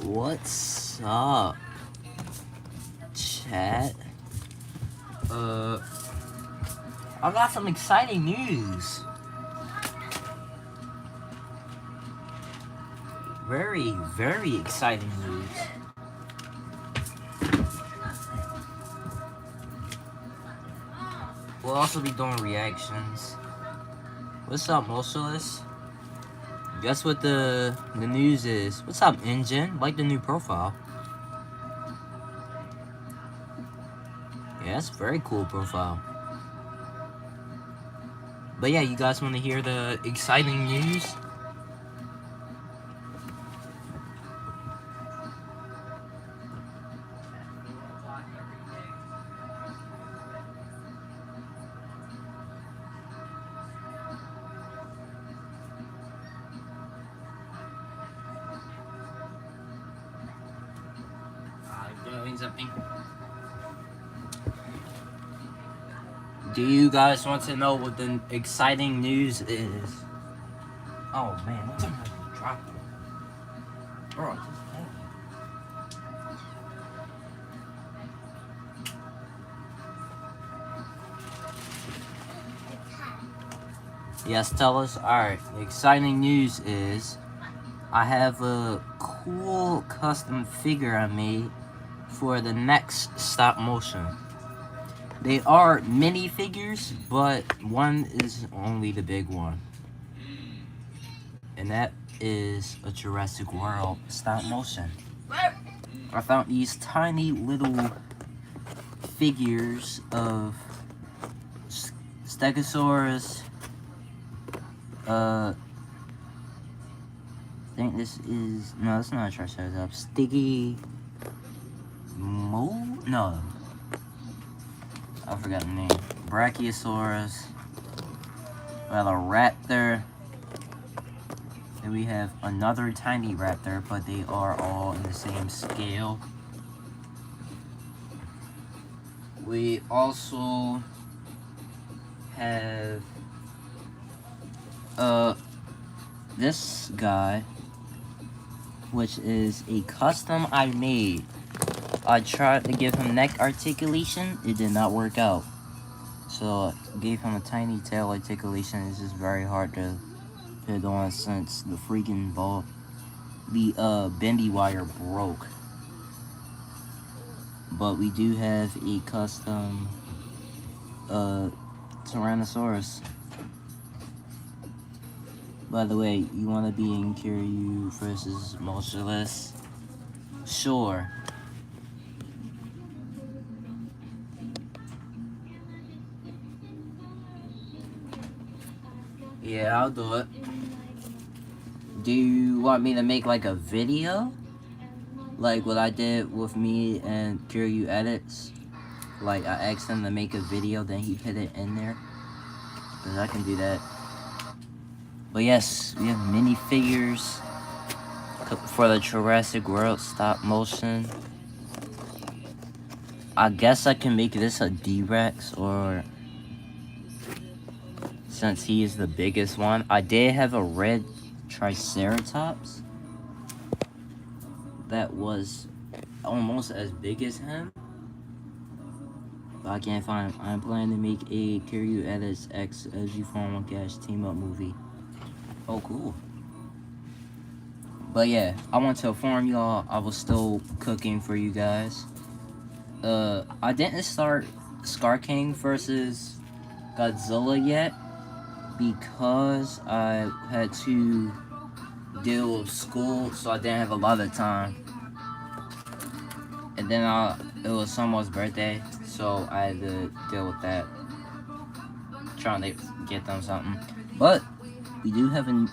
What's up, chat? I got some exciting news. Very, very exciting news. We'll also be doing reactions. What's up, Motionless? Guess what the news is? What's up, Engine? Like the new profile. Yeah, that's a very cool profile. But yeah, you guys want to hear the exciting news? Doing something. Do you guys want to know what the exciting news is? Oh man, what time did I drop it? Bro, just Yes, tell us. Alright, the exciting news is I have a cool custom figure I made for the next stop motion. They are mini figures, but one is only the big one. And that is a Jurassic World stop motion. I found these tiny little figures of Stegosaurus. I think this is, no, it's not a Triceratops. No. I forgot the name. Brachiosaurus. We have a raptor. Then we have another tiny raptor, but they are all in the same scale. We also have this guy, which is a custom I made. I tried to give him neck articulation, it did not work out. So I gave him a tiny tail articulation. It's just very hard to put on since the freaking bendy wire broke. But we do have a custom Tyrannosaurus. By the way, you want to be in Kiryu versus Motionless? Sure. Yeah, I'll do it. Do you want me to make like a video? Like what I did with me and Kiryu Edits? Like I asked him to make a video, then he put it in there. Because I can do that. But yes, we have minifigures for the Jurassic World stop motion. I guess I can make this a D-Rex, or since he is the biggest one. I did have a red Triceratops that was almost as big as him. But I can't find him. I'm planning to make a Kiryu Edits X Lg411 team up movie. Oh, cool. But yeah, I want to inform y'all I was still cooking for you guys. I didn't start Scar King versus Godzilla yet because I had to deal with school, so I didn't have a lot of time. And then it was someone's birthday, so I had to deal with that. Trying to get them something. But we do have it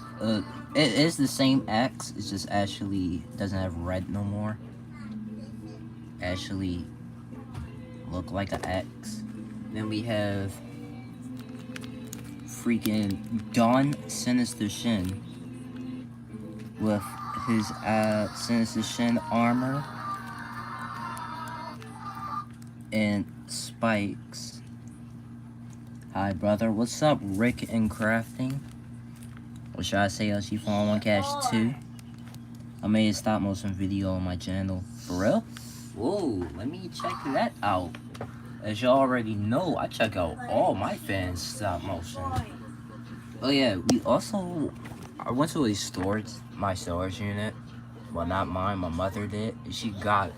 is the same X, it's just Ashley doesn't have red no more. Ashley look like an X. Then we have freaking Don Sinister Shin with his Sinister Shin armor and spikes. Hi brother, what's up Rick and Crafting? Or should I say Lg411 Cash 2? I made a stop motion video on my channel. For real? Whoa, let me check that out. As you already know, I check out all my fans' stop motion. Oh yeah, I went to a my storage unit. Well, not mine, my mother did. She got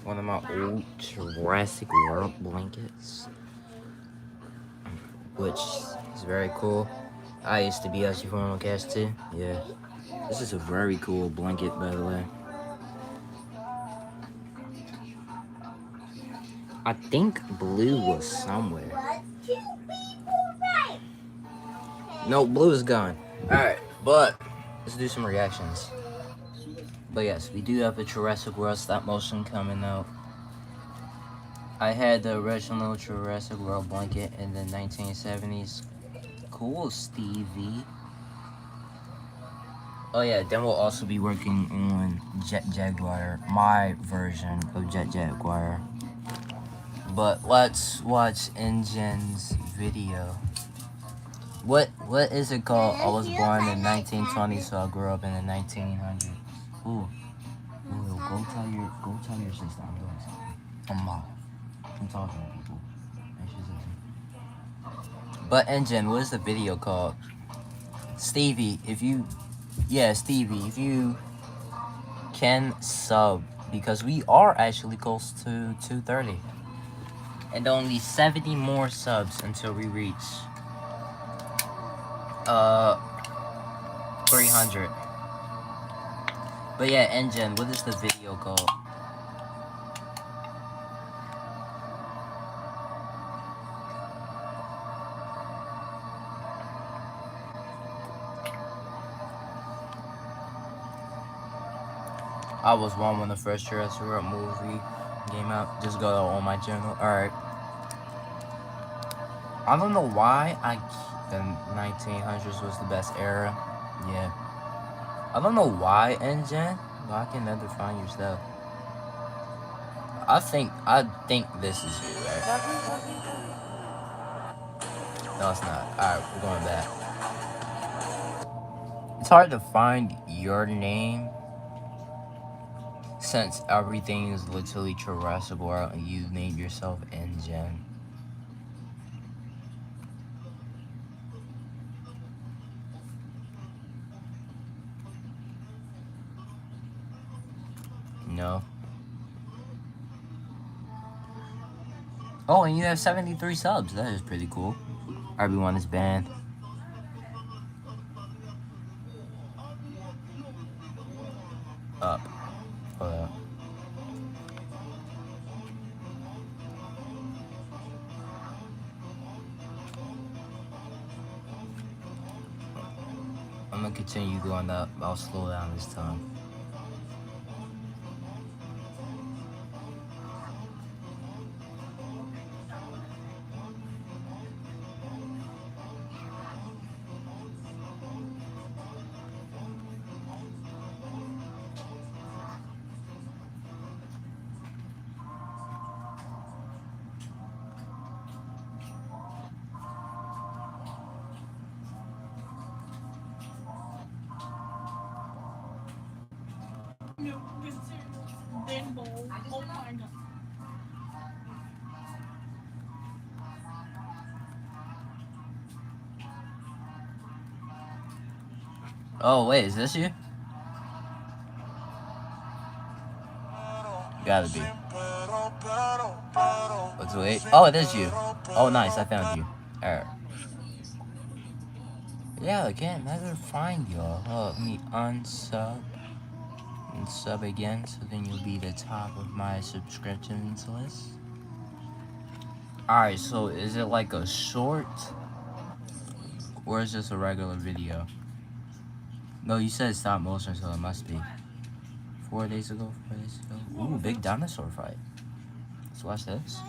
one of my old Jurassic World blankets, which is very cool. I used to be a Formal Cast too. Yeah. This is a very cool blanket, by the way. I think blue was somewhere. No, blue is gone. Alright, but let's do some reactions. But yes, we do have a Jurassic World stop motion coming out. I had the original Jurassic World blanket in the 1970s. Cool, Stevie. Oh yeah, then we'll also be working on Jet Jaguar, my version of Jet Jaguar. But let's watch Engine's video. What is it called? I was born in 1920, so I grew up in the 1900s. Ooh, go tell your sister I'm doing something. I'm talking to people. But Engine, what is the video called? Stevie, if you can sub, because we are actually close to 230. And only 70 more subs until we reach 300. But yeah, Engine, what is the video called? I was one when the first Jurassic World movie came out. Just go on my channel. Alright. I don't know why the 1900s was the best era. Yeah. I don't know why, Engine, but I can never find your stuff. I think this is you, right? No, it's not. Alright, we're going back. It's hard to find your name since everything is literally Jurassic World and you named yourself Engine. No. Oh, and you have 73 subs. That is pretty cool. Everyone is banned. Up. Hold up. I'm gonna continue going up. I'll slow down this time. Oh, wait, is this you? Gotta be. Let's wait. Oh, it is you. Oh, nice, I found you. Alright. Yeah, I can't never find y'all. Let me unsub and sub again, so then you'll be the top of my subscriptions list. Alright, so is it like a short? Or is this a regular video? No, you said stop motion, so it must be. 4 days ago. Ooh, big dinosaur fight. Let's watch this.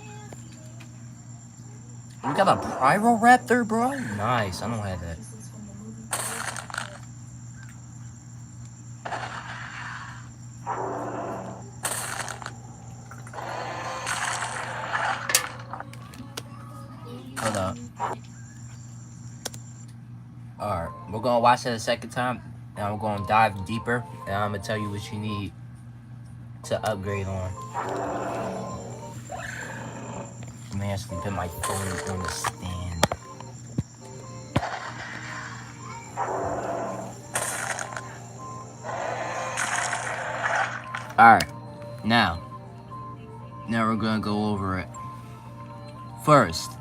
We got a Pyroraptor, bro? Nice, I don't have that. Hold up. Alright, we're gonna watch it a second time. and I'm going to dive deeper, and I'm going to tell you what you need to upgrade on. I'm actually put my phone on the stand. Alright, now we're going to go over it. First,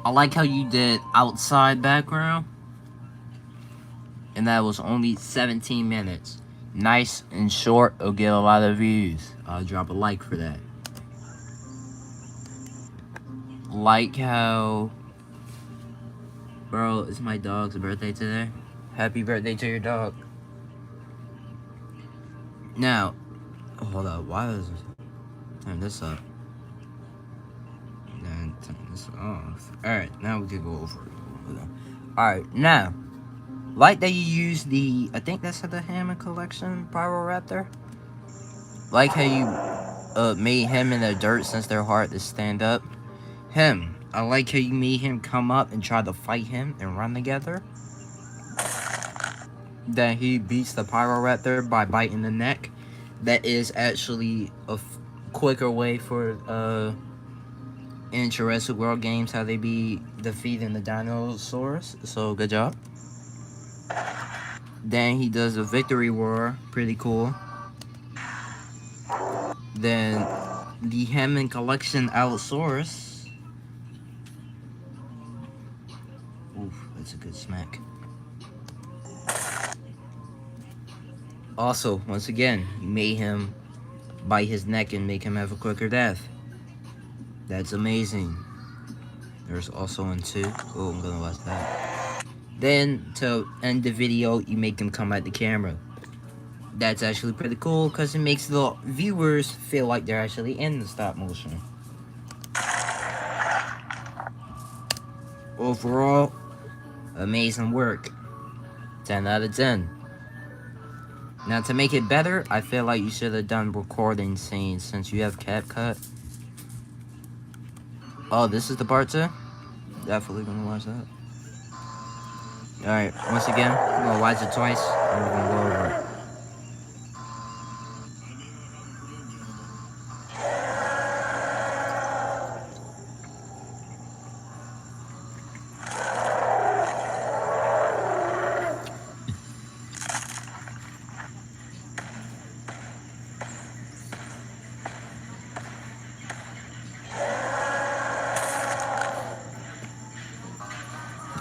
I like how you did outside background, and that was only 17 minutes. Nice and short, it'll get a lot of views. I'll drop a like for that. Like how, bro, it's my dog's birthday today. Happy birthday to your dog. Now, hold up, why does turn this up? Then turn this off. Alright, now we can go over it. Alright, now, like that you use the, I think that's the Hammond Collection Pyroraptor. Like how you made him in the dirt since they're hard to stand up. Him, I like how you made him come up and try to fight him and run together. Then he beats the Pyroraptor by biting the neck. That is actually a quicker way for in Jurassic World games how they be defeating the dinosaurs. So good job. Then he does a victory roar, pretty cool. Then the Hammond Collection Allosaurus. Oof, that's a good smack. Also, once again, you made him bite his neck and make him have a quicker death. That's amazing. There's also one too. Oh, I'm gonna watch that. Then, to end the video, you make him come at the camera. That's actually pretty cool because it makes the viewers feel like they're actually in the stop motion. Overall, amazing work. 10 out of 10. Now, to make it better, I feel like you should have done recording scenes since you have CapCut. Oh, this is the part 2? Definitely gonna watch that. Alright, once again, we're gonna watch it twice and we're gonna go over it.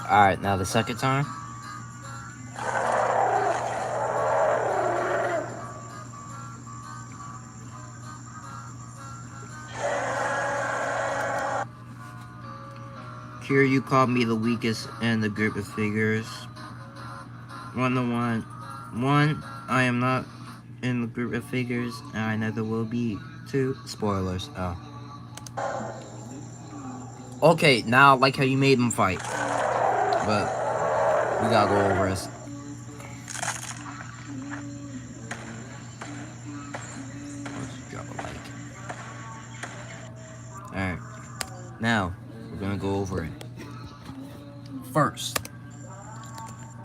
Alright, now the second time. Here you called me the weakest in the group of figures. 1-1. 1, I am not in the group of figures, and I never will be. 2, spoilers. Oh. Okay, now I like how you made them fight. But we gotta go over this. Let's drop a like. Alright. Now, we're gonna go over it. First,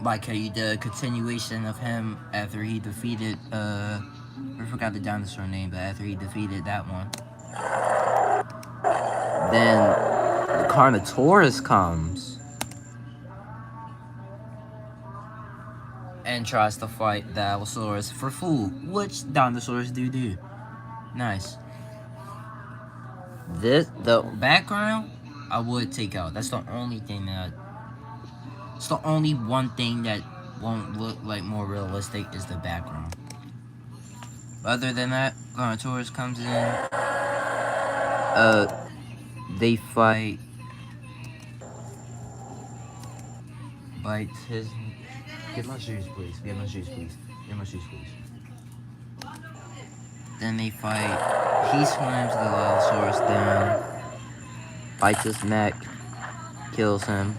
like how you did a continuation of him after he defeated, I forgot the dinosaur name, but after he defeated that one. Then, the Carnotaurus comes and tries to fight the Allosaurus for food, which dinosaurs do. Nice. The background, I would take out. That's the only thing that, it's the only one thing that won't look like more realistic is the background. Other than that, Carnotaurus comes in. They fight. Bites his. Get my shoes, please. Get my shoes, please. Get my shoes, please. Then they fight. He slams the Allosaurus down. Bites his neck. Kills him.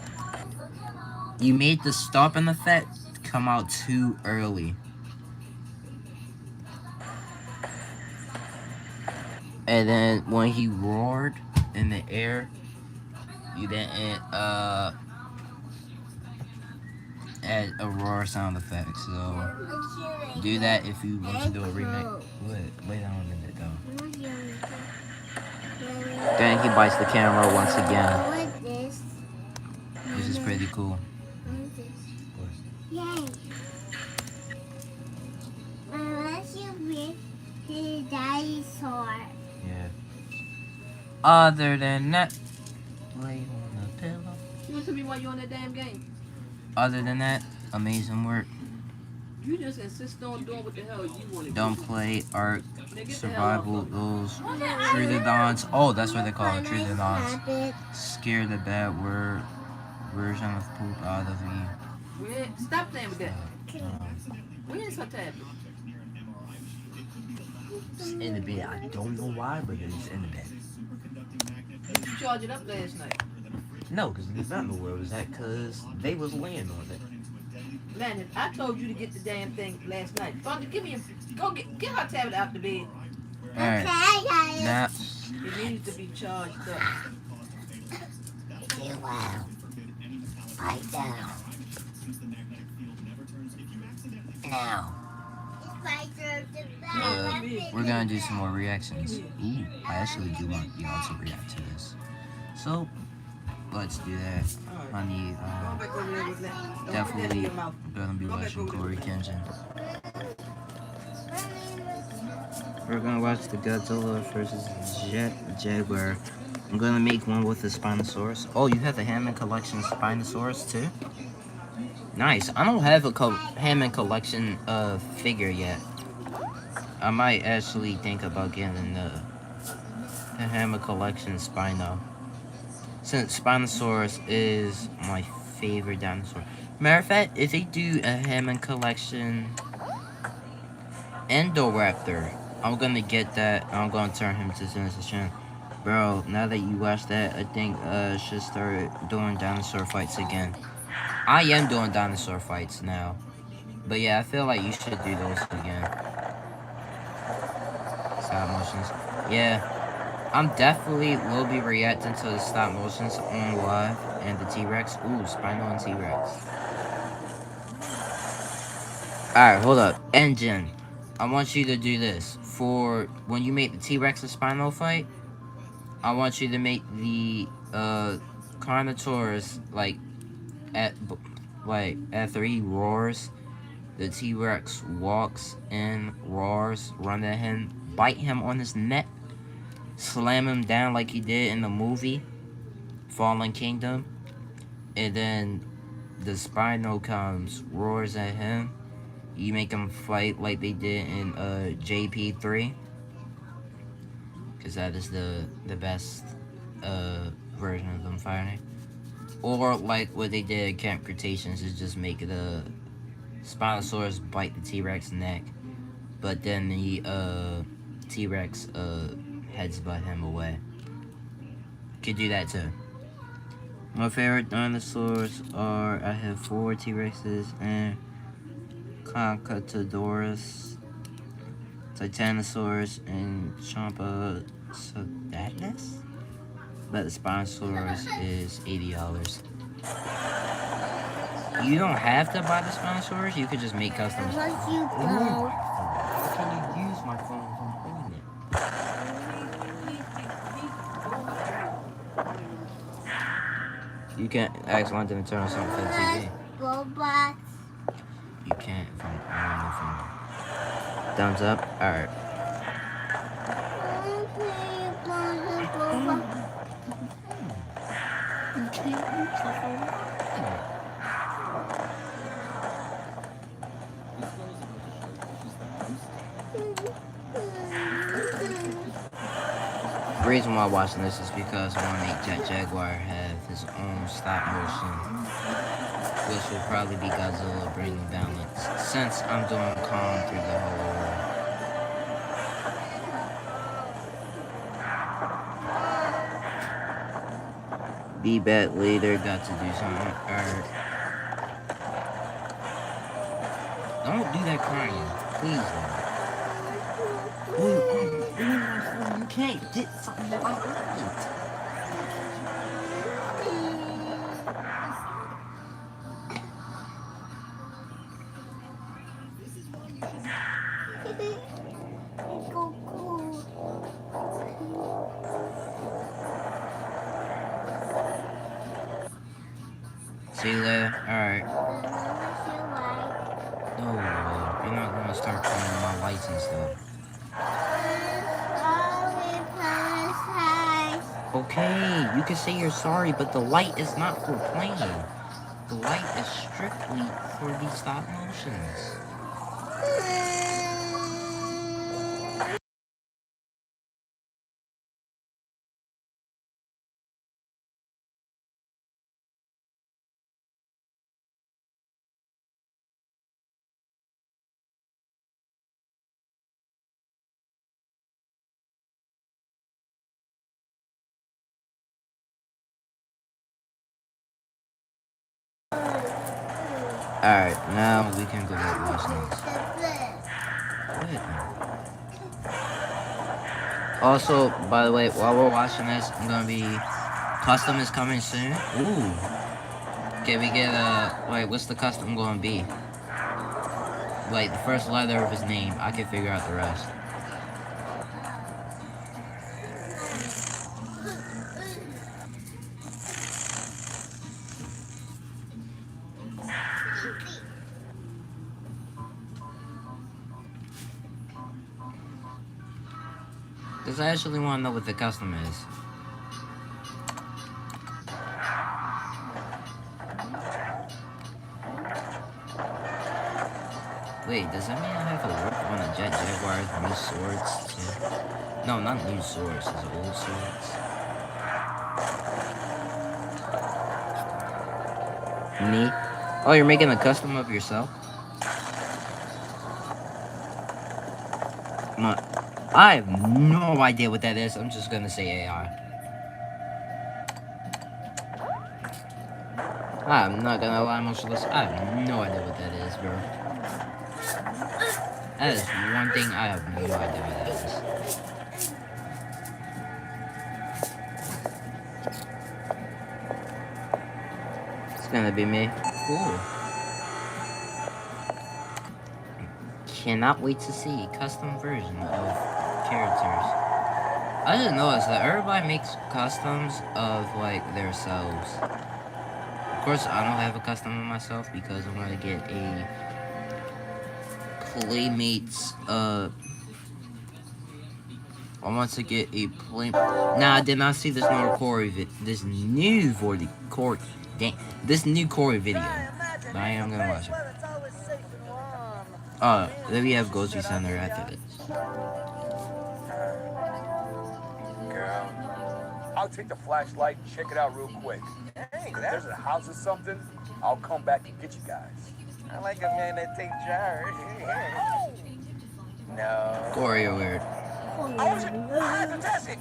You made the stopping effect come out too early. And then when he roared in the air, you didn't add a roar sound effect. So do that if you want to do a remake. Wait on a minute though. Then he bites the camera once again, which is pretty cool. Yay! Unless you read the dinosaur. Yeah. Other than that, lay on the pillow. You want to tell me why you on that damn game? Other than that, amazing work. You just insist on doing what the hell you want to do. Don't play Ark, Now get the hell Survival, off of me. those True the Dawns. Oh, that's what they call it, True the Dawns. Habit. Scare the bad word version of poop out of you. Stop playing with that. Where is her tablet? It's in the bed. I don't know why, but it's in the bed. Did you charge it up last night? No, because the developer where was that? Because they was laying on it. Landon, I told you to get the damn thing last night. Father, give me go get her tablet out the bed. Alright. Okay, Now, It needs to be charged up. you will. Right now. Now. we're gonna do some more reactions. Ooh, I actually do want you all to react to this. So, let's do that. Honey, Go back over there with that. Don't put that in definitely your mouth. gonna be watching Corey Kenshin. We're gonna watch the Godzilla versus Jaguar. I'm gonna make one with the Spinosaurus. Oh, you have the Hammond Collection Spinosaurus too? Nice. I don't have a Hammond Collection figure yet. I might actually think about getting the Hammond Collection Spino. Since Spinosaurus is my favorite dinosaur. Matter of fact, if they do a Hammond Collection Endoraptor, I'm gonna get that. I'm gonna turn him to Genesis Channel. Bro, now that you watch that, I think should start doing dinosaur fights again. I am doing dinosaur fights now. But yeah, I feel like you should do those again. Stop motions. Yeah. I'm definitely will be reacting to the stop motions on live and the T-Rex. Ooh, Spino and T-Rex. Alright, hold up. Engine. I want you to do this. For when you make the T-Rex and Spino fight, I want you to make the Carnotaurus like at 3 roars. The T-Rex walks in, roars, run at him, bite him on his neck, slam him down like he did in the movie Fallen Kingdom, and then the Spino comes, roars at him. You make them fight like they did in JP3, because that is the best version of them fighting. Or like what they did at Camp Cretaceous is just make the Spinosaurus bite the T-Rex neck, but then the T-Rex heads butt him away. Could do that too. My favorite dinosaurs are, I have 4 T-Rexes and Conchotodorus, Titanosaurus, and Champsodatus. But the Spinosaurus is $80. You don't have to buy the Spinosaurus, you could just make customs. Unless you Ooh, go. how can you use my phone if I'm holding it? You can't ask London to turn on something for the TV. Robots. You can't if I'm on the phone. Thumbs up? Alright. The reason why I'm watching this is because I want to make Jaguar have his own stop motion, which will probably be Godzilla bringing balance, since I'm doing calm through the whole world. Be back later, got to do something. Alright. Don't do that crying, please. You can't get something that I want. See you later. Alright. Oh, you're not gonna start calling my lights and stuff. Okay, you can say you're sorry, but the light is not for playing. The light is strictly for these stop motions. Alright, now we can go back watching this. Also, by the way, while we're watching this, I'm gonna be... Custom is coming soon. Ooh. Can we get wait, what's the custom gonna be? Like, the first letter of his name. I can figure out the rest. Because I actually want to know what the custom is. Wait, does that mean I have to work on a Jet Jaguar's new swords too? No, not new swords, it's old swords. Me? Oh, you're making a custom of yourself? I have no idea what that is. I'm just gonna say AI. I'm not gonna lie, Motionless. I have no idea what that is, bro. That is one thing I have no idea what that is. It's gonna be me. Cool. Cannot wait to see custom version of characters. I just noticed that everybody makes customs of like themselves. Of course, I don't have a custom of myself because I want to get a Playmates. I want to get a play. Nah, I did not see this new Corey this new Corey video. But I am gonna watch it. Then we have Ghosty Center after this. Girl, I'll take the flashlight and check it out real quick. Hey, if there's a house or something, I'll come back and get you guys. I like a man that takes charge. No. Corey, you're weird. Oh, shit. Fantastic.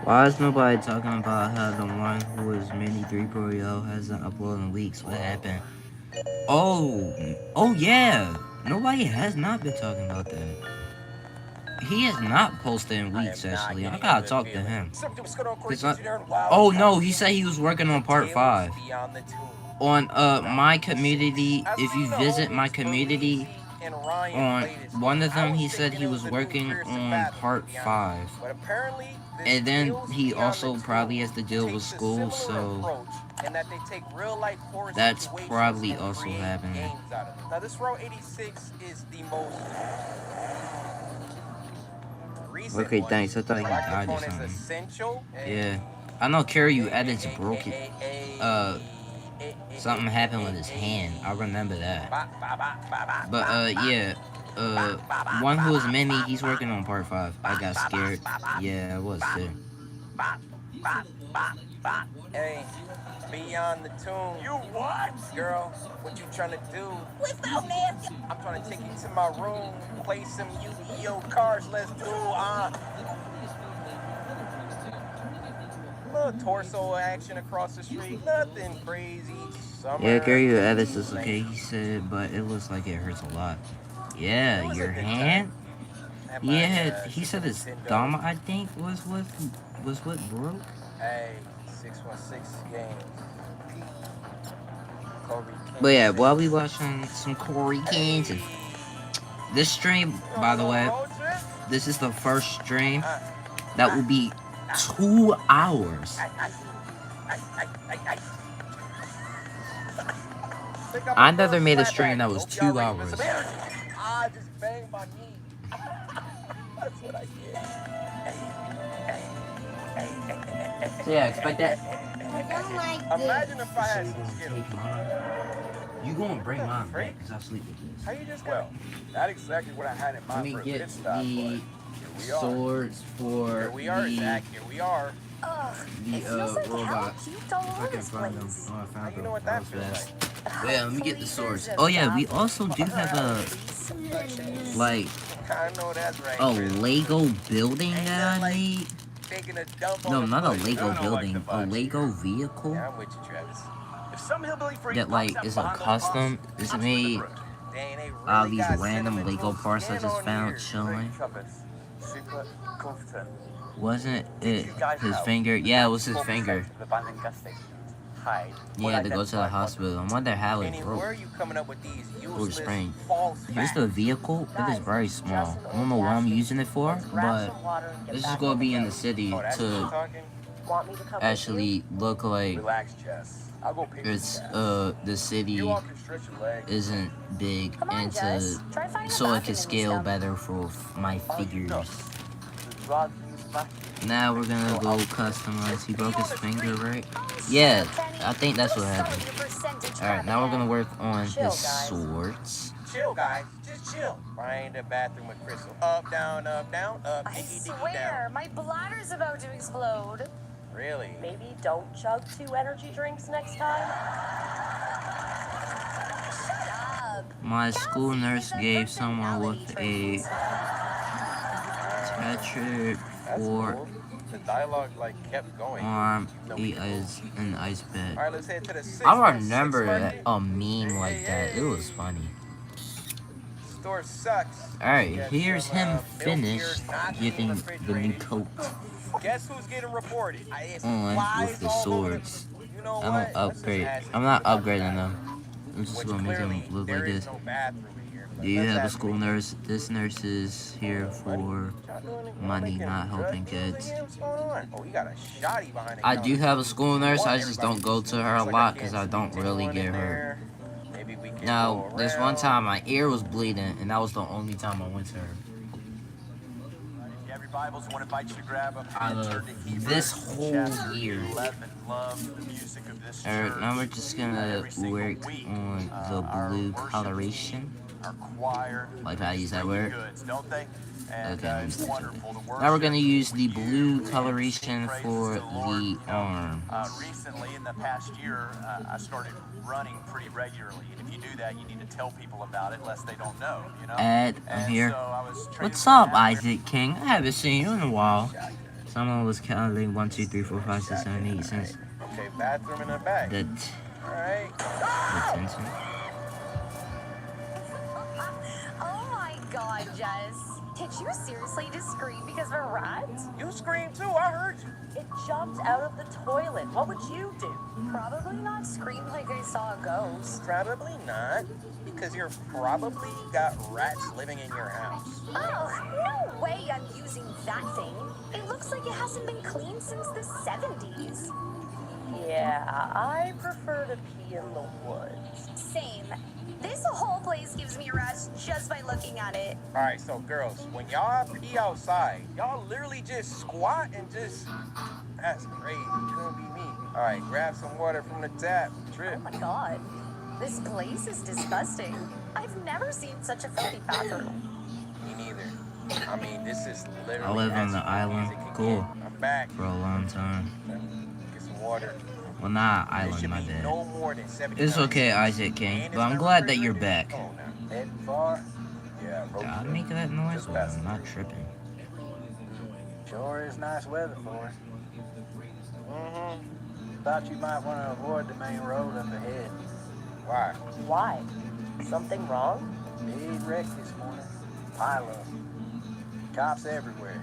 Why is nobody talking about how the one who is Mini 3.0 hasn't uploaded in weeks? What happened? Oh yeah. Nobody has not been talking about that. He has not posted in weeks, actually. I gotta talk to him. Oh no, he said he was working on part 5. On my community, if you visit my community, on one of them, he said he was working on part 5. And then he also probably has to deal with school, so that's probably also happening. Now this row 86 is the most Okay, thanks. I thought he died or something. Yeah. I know Carrie edits broke it. Something happened with his hand. I remember that. But, yeah. One who is Mimi, he's working on part 5. I got scared. Yeah, I was too. Hey, beyond the tune. You what? Girl, what you trying to do? What's up, nasty? I'm trying to take you to my room, play some Yu-Gi-Oh cards. Let's do little torso action across the street. Nothing crazy. Summer, Yeah, Gary edits is okay, he said, but it looks like it hurts a lot. Yeah, your hand? Yeah, he said his thumb, I think, was what broke. Hey, 616 games. Kobe King. But yeah, while we watching some Corey Gaines, and this stream, by the way, this is the first stream that will be 2 hours. I never made a stream that was 2 hours. I just banged my knee. That's what I did. So yeah, expect that. I don't like this. Imagine if I So had you some gonna Skittles. take mine? You gonna bring mine back, because I sleep with this. How you just Well, not exactly what I had in Let mind me for a get pit stop, but the here we are. swords for Here we are, the Zach. Here we are. Ugh, it feels like robot. hell cubed all If I over can this find them. place. Oh, I How found you them. know what That that was feels fast. like? Yeah, let me get the swords. Oh yeah, we also do have like I know that's right. a Chris. Lego building that I like made. Taking a dump No, on not a the bush. Lego I don't like building, the a vibes Lego vehicle Yeah, I'm with you, Travis. If some hillbilly freak that like pops is up a behind those custom. pots, It's I'm made slipping through. Dang, they out of really these got random cinnamon Lego toast parts I skin just on found here. chilling. Trumpets, super confident. Wasn't it You guys his know finger? Yeah, it was his 94% finger. of abandoned gas stations hide He had to go to the unidentified hospital. I wonder how it Kenny, where are broke. you coming up with these Or useless sprained. false Here's facts? the vehicle. It is very small. I don't know what I'm using it for, but this is going to be in the city Oh, that's you to talking? Want me to come actually look like Relax, Jess. I'll go pick it's Jess. the city You all can stretch your legs. isn't big Come on, and Jess. to Try finding a so it bathroom can in scale this better for my Are you figures. nuts? The drug use back. Now we're gonna go customize. He broke his finger, right? Yeah, I think that's what happened. Alright, now we're gonna work on his swords. Chill, guys. Just chill. Find a bathroom with Crystal. Up, down, up, I diggy, diggy, swear, my bladder's about to explode. down. Really? Maybe don't chug 2 energy drinks next time. Shut up. My school nurse gave someone with a tattooed That's or cool. The dialogue like kept going. arm, he is an ice bed. All right, let's head to the 616 I remember market. a meme like that. It was funny. Store sucks. Alright, Got here's some, him milk finished here, not getting the new refrigerated. coat Guess who's getting reported? It's on flies with the all over swords. You know I what? don't Let's just upgrade. ask I'm not him about upgrading that. them. I'm just Which gonna make them clearly look there like is this. no bathroom here, but Do you let's have a ask school him. nurse? This nurse is here for Y'all doing it? money, Making not helping drug deals kids. again? What's going on? Oh, you got a shotty behind the I counter. do have a school nurse. Want I just don't everybody go to to see. her a Looks like lot I because can't I don't sneak really anyone get in hurt. there. Maybe we can Now, go this one around. time my ear was bleeding, and that was the only time I went to her. If you have your Bibles, I want to invite you to grab them. Out and turn of to Hebrews this whole chapter year. 11. Love the music of this Alright, church. now we're just gonna Every single work week, on the our blue worship coloration. team, our choir, Like how I use that bring you word. goods, don't they? And Okay, it's wonderful to worship. now we're gonna use the with you blue and coloration sing praises for to the Lord. the You know, arms. recently, in the past year, I started running pretty regularly. And if you do that, you need to tell people about it, lest they don't know. You know. Ed, I'm And here. so I was training What's for up, an athlete. Isaac King? I haven't seen you in a while. Someone was counting 1, 2, 3, 4, 5, 6, 7, 8 since Okay, bathroom in the back. the All right. detention. Oh my god, Jess. Did you seriously just scream because of a rat? You screamed too. I heard you. It jumped out of the toilet. What would you do? Probably not scream like I saw a ghost. Probably not, because you're probably got rats living in your house. Oh, no way I'm using that thing. It looks like it hasn't been cleaned since the 70s. Yeah, I prefer to pee in the woods. Same. This whole place gives me a rash just by looking at it. All right, so girls, when y'all pee outside, y'all literally just squat and just. That's crazy. Couldn't be me. All right, grab some water from the tap. Oh Trip. my god. This place is disgusting. I've never seen such a filthy bathroom. Me neither. I mean, this is literally. I live on as the filthy island. as it can Cool. get. I'm back. For a long time. Get some water. Well, not There island, should my be bad. no more than 70 It's times. okay, Isaac King, And but it's I'm not glad that you're refrigerated. back. Oh, no. Heading far? Yeah, road Did I trip. make that noise? Just Well, past I'm not tripping. Sure is nice weather for us. Mm-hmm. Thought you might want to avoid the main road up ahead. Why? Why? Something wrong? Big wreck this morning. Pile of 'em. Cops everywhere.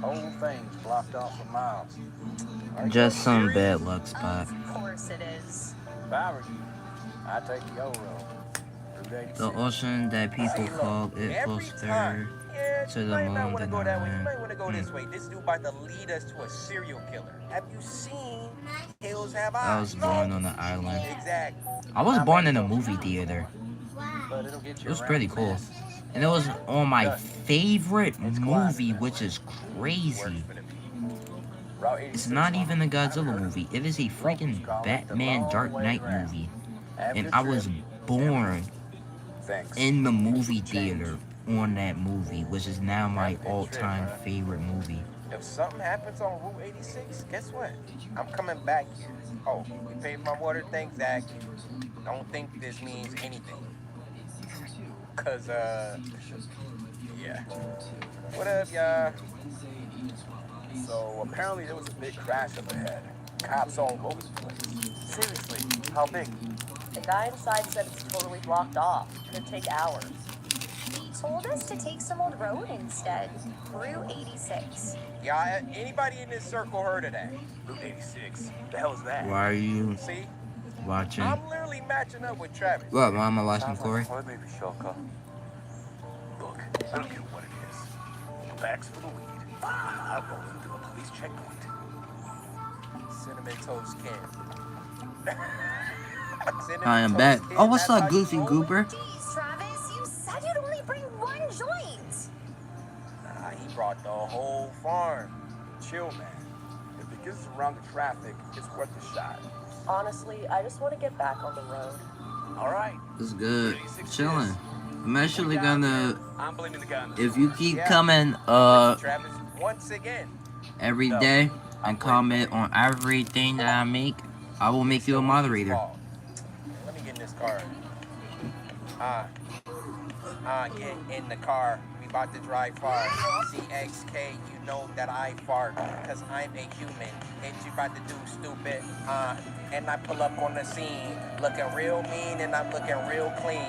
Whole thing's blocked off for miles. Are you Just some serious? bad luck spot. Of course it is. If I were you, I'd take the old road. Route 86. The ocean that people See, look, called it every closer time. Yeah, to you the might not moon want to than go the that way. You land. might want to go this way. This dude about to lead us to a serial killer. Have you seen Hills Have Eyes? I was born on the island. Exactly. I was born in a movie theater. But it'll get It you was around pretty the cool. mess. And it was on my favorite movie, which is crazy. Route 86 It's not on even a Godzilla movie. It is a freaking Batman Dark Knight movie. And I was born Thanks. in the movie theater on that movie, which is now my all-time favorite movie. If something happens on Route 86, guess what? I'm coming back here. Oh, you paid my water? Thanks, Zach. Don't think this means anything. Cause, yeah. What up, y'all? So apparently there was a big crash up ahead. Cops all over the place. Seriously, how big? The guy inside said it's totally blocked off. Could take hours. He told us to take some old road instead. Route 86. Yeah, anybody in this circle heard of that? Route 86. The hell is that? Why are you See? watching? I'm literally matching up with Travis. What, why am I watching Corey? Look, I don't care what it is. The bags for the weed. I'll go into a police checkpoint. Cinnamon Toast Ken. I am back. Oh, what's up, Goofy Goober? Jeez, Travis, you said you'd only bring one joint. Nah, he brought the whole farm. Chill, man. If it gets us around the traffic, it's worth a shot. Honestly, I just want to get back on the road. All right. It's good. Chilling. I'm actually gonna, I'm blaming the guy. if you keep coming, Travis, once again. every day and comment on everything that I make, I will make you a moderator. Let me get in this car. Get in the car. We about to drive far. CXK, you know that I fart. Cause I'm a human. And you about to do stupid. And I pull up on the scene. Looking real mean and I'm looking real clean.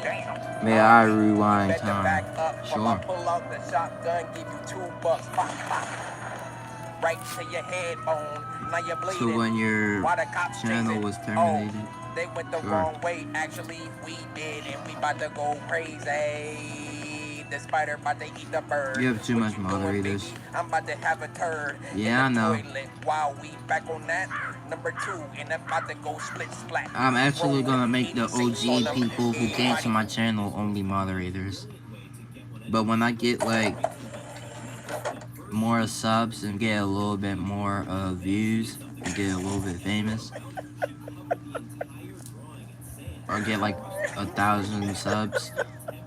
May I rewind Bet to back time? up while I Sure. pull out the shotgun, give you $2. Pop, pop. Right to your head bone. Now you're bleeding. So when your Why the cops channel chasing? was terminated, They went the Sure. wrong way. Actually, we did, and we about to go crazy. The spider about to eat the bird. you have too What much you doing, moderators. baby? I'm about to have a turd. Yeah, I in the know. toilet. While we back on that, number 2, and I'm about to go split splat. I'm actually Roll gonna with make the 86 on OG them. people who came to my channel only moderators. But when I get like more subs and get a little bit more views and get a little bit famous, or get like 1,000 subs,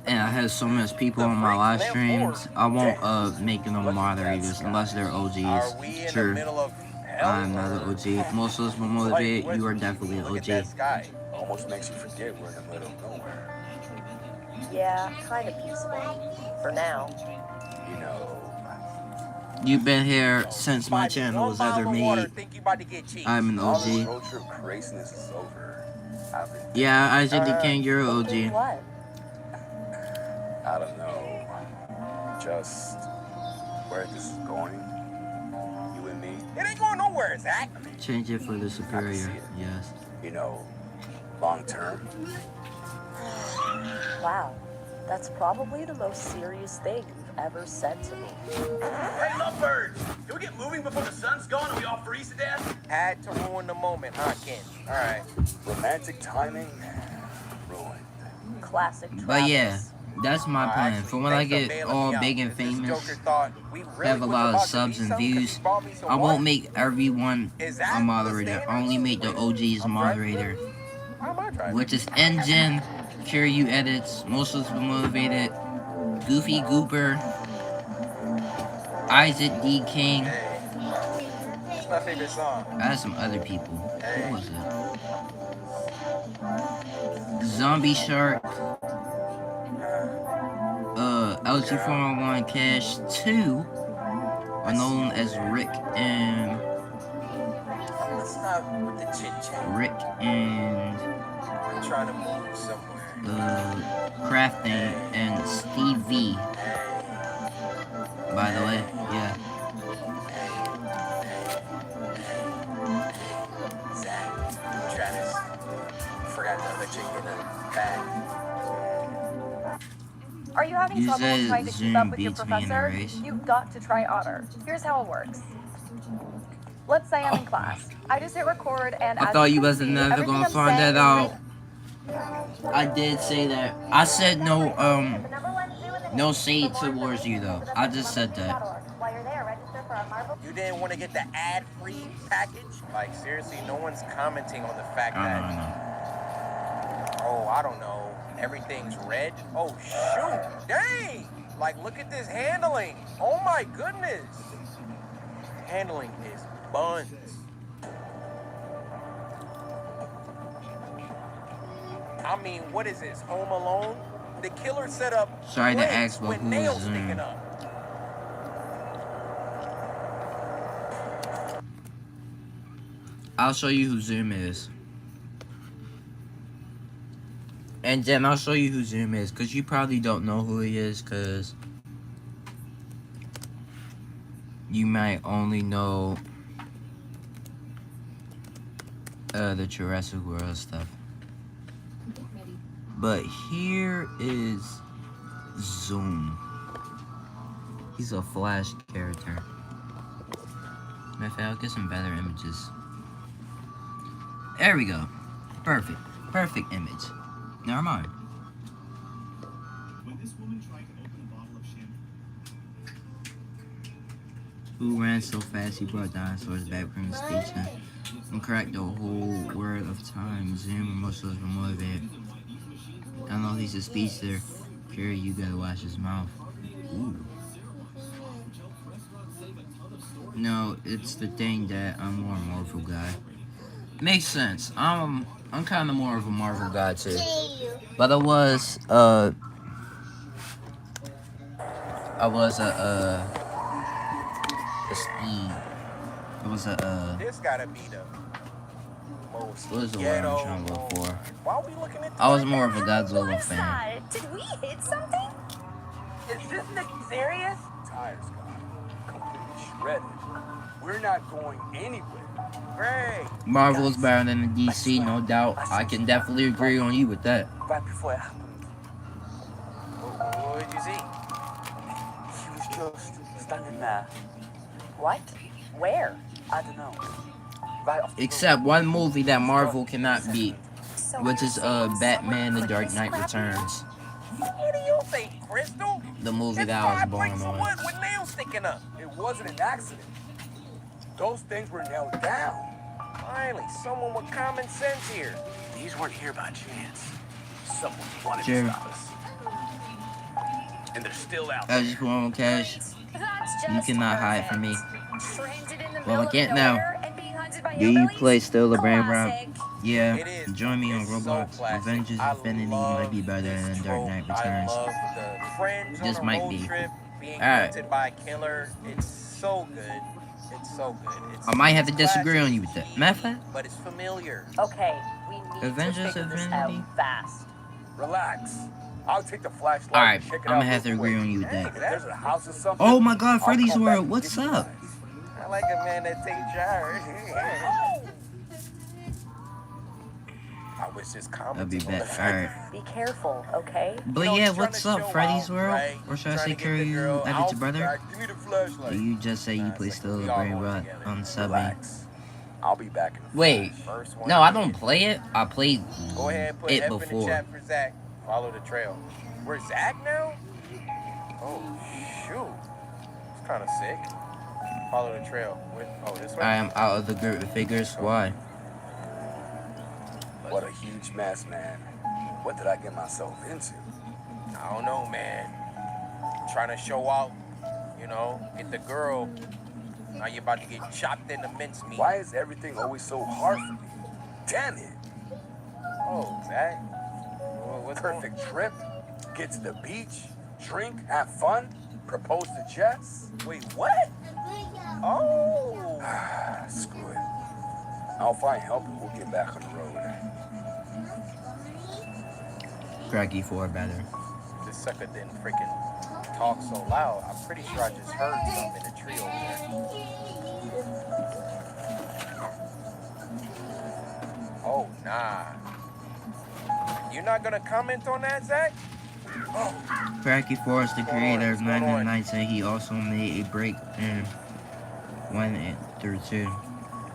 and I have so much people on my live streams, I won't make them moderators unless they're OGs. Are we in the Sure, middle of hell? I'm not an OG. Most of us will motivate. You are definitely an Look at OG. that sky. Almost makes you forget we're in the middle of nowhere. Yeah, kind of peaceful. For now. You know, You've been here since my channel was ever made. I'm an all this OG. road trip craziness is over. I've been, Yeah, Isaac the King, you're an OG. What? I don't know, just where this is going. You and me, It ain't going nowhere, Zach. Change it for the superior. Yes. you know, long term. Wow. That's probably the most serious thing you've ever said to me. Hey, lovebirds! Can we get moving before the sun's gone and we all freeze to death? Had to ruin the moment, huh, Ken? All right. Romantic timing, ruined. Classic Travis. But yeah, that's my plan. For when I get all big and famous, have a lot of subs and views, I won't make everyone a moderator. I only make the OGs a moderator. Which is Engine, Curiou Edits, Mostly Motivated, Goofy Gooper, Isaac D. King. That's my favorite song. I had some other people. Who was it? Zombie Shark. Lg411 Cash 2 are known as Rick and Let's stop with the chit chat. Rick and I'm trying to move somewhere. Crafting and Steve V. By the way, yeah. chicken back. Are you having You trouble said trying to keep Zoom up with your beats me in a professor? race. You've got to try Otter. Here's how it works. Let's say I'm in class. I just hit record, and I as thought you you can wasn't see, never everything gonna I'm find saying that is out. I did say that. I said no, no shade towards you though. I just said that. While you're there, register for our Marvel. You didn't want to get the ad-free package? Like, seriously, no one's commenting on the fact I that, know. oh, I don't know, everything's red? Oh, shoot, dang! Like, look at this handling. Oh, my goodness. Handling is buns. I mean, what is this, Home Alone? The killer set up Sorry to plates ask, but with who nails is sticking Zoom? up. I'll show you who Zoom is. And then I'll show you who Zoom is, because you probably don't know who he is, because you might only know the Jurassic World stuff. But here is Zoom. He's a Flash character. Matter of fact, I'll get some better images. There we go. Perfect. Perfect image. Never mind. Who ran so fast he brought dinosaurs back from the station and cracked the whole world of time? Zoom and most of us were motivated. I know he's a speedster. Period, you gotta watch his mouth. Ooh. No, it's the thing that I'm more a Marvel guy. Makes sense. I'm kind of more of a Marvel guy too. But I was a speed. It was This gotta be the most what was the word I'm ghetto. trying to look for? Why are we looking at I was this? more of a How Godzilla was fan. that? Did we hit something? Is this Nick serious? Tires gone. Completely shredded. We're not going anywhere. Great. Marvel's better than the DC, no doubt. I can definitely agree on you with that. Right before it happened, What did you see? he was just standing there. What? Where? I don't know. Right off the Except road. one movie that Marvel cannot beat, So which is Batman: The Dark Knight Returns. What do you think, Crystal? The movie It's that I was 5 born planks of on. wood with nails sticking up. It wasn't an accident. Those things were nailed down. Finally, someone with common sense here. These weren't here by chance. Someone wanted Sure. to stop us. And they're still out I there. just want cash. That's You just cannot hide from me. Stranded in the Well, I middle can't of now. nowhere and being hunted by Do you hillbillies? play still the brand round? Classic. Yeah. It is. Join me on It's so Roblox. classic. Avengers I Infinity love might be better this than Dark trope. Knight I Returns. love the friends Just on a might road be. trip being Alright. hunted by a killer. It's so good. It's so good. It's, I might have to it's disagree classic, on you with that. Matter of fact, but it's familiar. Okay, we need Avengers to figure this Infinity? out fast. Relax. I'll take the flashlight. Alright, and check it I'm out gonna have to real agree quick. on you with Hey, that. if there's a house or something. Oh my God, I'll Freddy's come back World, and what's get you up? guys. I like a man that takes showers. I wish this I'll comment be back. Alright. Be careful, okay? But You know, yeah, he's what's trying to up, show Freddy's out, World? right? Or should I Trying say to get carry the you girl edit out your brother? Back, give me the flashlight. Or you just say you Nah, play it's like still we the all brain going rot together. on subbing? Relax. I'll be back in a Wait, First one no, I to don't hit. play it. I played Go ahead and put it F in the before. chat for Zach. Follow the trail. Where's Zach now? Oh, shoot. It's kind of sick. Follow the trail. Oh, this way? I am out of the group of figures. Why? What a huge mess, man. What did I get myself into? I don't know, man. Trying to show out, you know, get the girl. Now you're about to get chopped into mincemeat. Why is everything always so hard for me? Damn it. Oh, Zach. What's Perfect trip. Get to the beach, drink, have fun, propose to Jess. Wait, what? Oh. Screw it. I'll find help and we'll get back on the road. Cracky 4 better. This sucker didn't freaking talk so loud. I'm pretty sure I just heard something in the tree over there. Oh, nah. You're not gonna comment on that, Zach? Cracky Forrest, the What's going creator on? of What's going on? 999, said he also made a break in 1 through 2,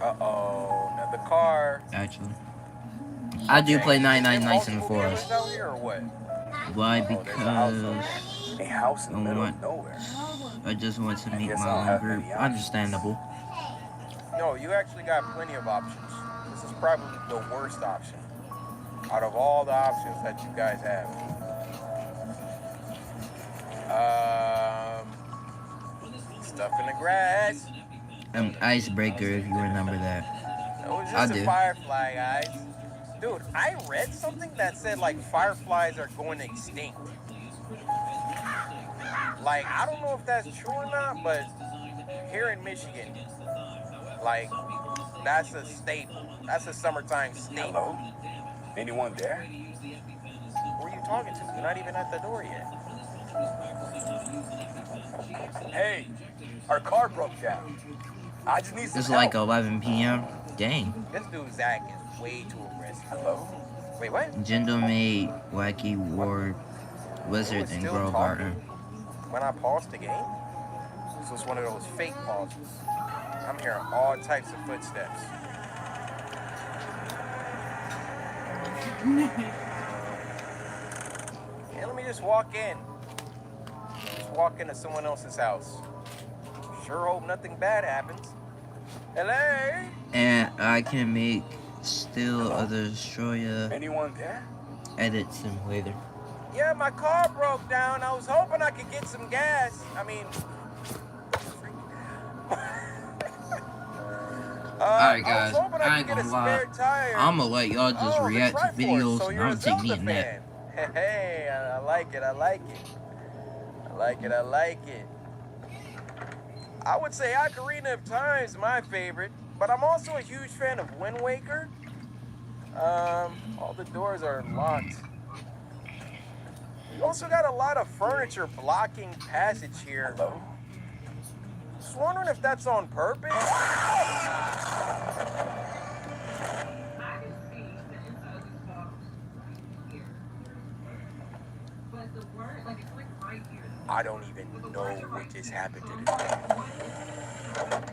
Uh-oh, another car. actually. I do play Is there 999 Nights in the multiple cameras Forest. out here or what? Why? Oh, there's a house over Because there. A house in I the middle want, of nowhere. I just want to meet guess I my don't own have group. many options. Understandable. No, you actually got plenty of options. This is probably the worst option out of all the options that you guys have. Stuff in the grass. Icebreaker, if you remember that. It was I just a do. firefly, guys. Dude, I read something that said like fireflies are going extinct. Like, I don't know if that's true or not, but here in Michigan, like, that's a staple. That's a summertime staple. Hello? Anyone there? Who are you talking to? You're not even at the door yet. Hey, our car broke down. I just need some It's help. like 11 p.m. Dang. This dude, Zach, is way too aggressive. Hello? Wait, what? Jindo made Wacky Ward Wizard and Still Grow talking? Garden. When I paused the game? This was one of those fake pauses. I'm hearing all types of footsteps. Yeah, let me just walk in. Just walk into someone else's house. Sure hope nothing bad happens. Hello? And I can make Still a Destroyer Anyone there? edit simulator. Yeah, my car broke down. I was hoping I could get some gas. I mean... Alright I guys, was hoping I ain't could get a gonna lie. spare tire. I'ma let y'all just Oh, the react to Triforce, videos so and you're I'm a gonna take me Zelda a nap. fan. Hey, I like it, I like it. I like it, I like it. I would say Ocarina of Time is my favorite, but I'm also a huge fan of Wind Waker. All the doors are locked. You also got a lot of furniture blocking passage here. Hello? Just wondering if that's on purpose. I don't even know what just happened to this man.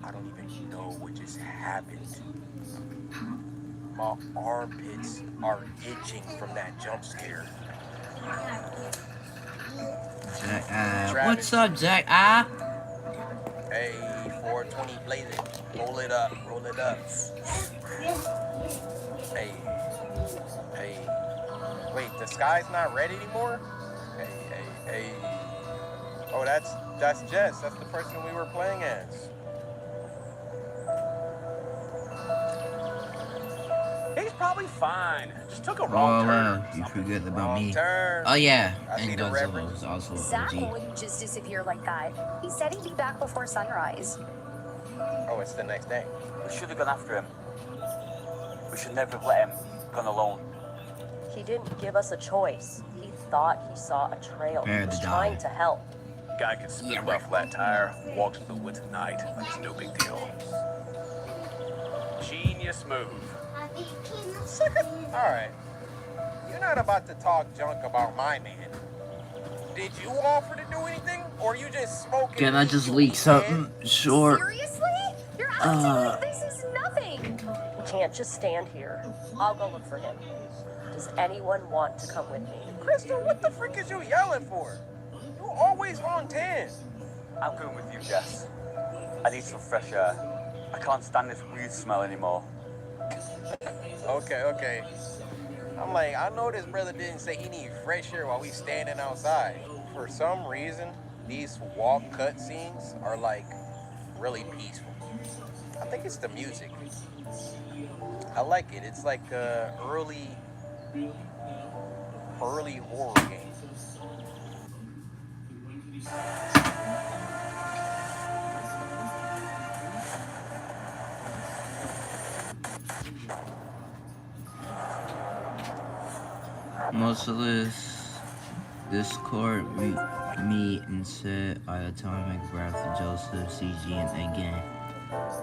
I don't even know what just happened. My armpits are itching from that jump scare. Jack, what's up, Jack? Hey, 420 blaze it. Roll it up, roll it up. Hey, hey. Wait, the sky's not red anymore? Hey. Oh, that's Jess. That's the person we were playing as. He's probably fine. Just took a Oh wrong turn. wow, you forget about Wrong me. turn. Oh yeah, I see and the Godzilla reference. was also Zach OG. wouldn't just disappear like that. He said he'd be back before sunrise. Oh, it's the next day. We should have gone after him. We should never have let him gone alone. He didn't give us a choice. He thought he saw a trail. He Prepare was to trying die. to help. Guy could spin a flat tire, walk to the woods at night, like it's no big deal. Genius move. Alright. You're not about to talk junk about my man. Did you offer to do anything? Or you just spoke? Can I just leak something short? Seriously? You're acting like this is nothing. We can't just stand here. I'll go look for him. Does anyone want to come with me? Crystal, what the frick is you yelling for? You always on 10. I'm going with you, Jess. I need some fresh air. I can't stand this weed smell anymore. Okay. I'm like, I know this brother didn't say he need fresh air while we standing outside. For some reason, these walk cutscenes are like really peaceful. I think it's the music. I like it. It's like a early horror game. Most of this Discord meet and set Atomic Breath, Joseph, CG, and Endgame.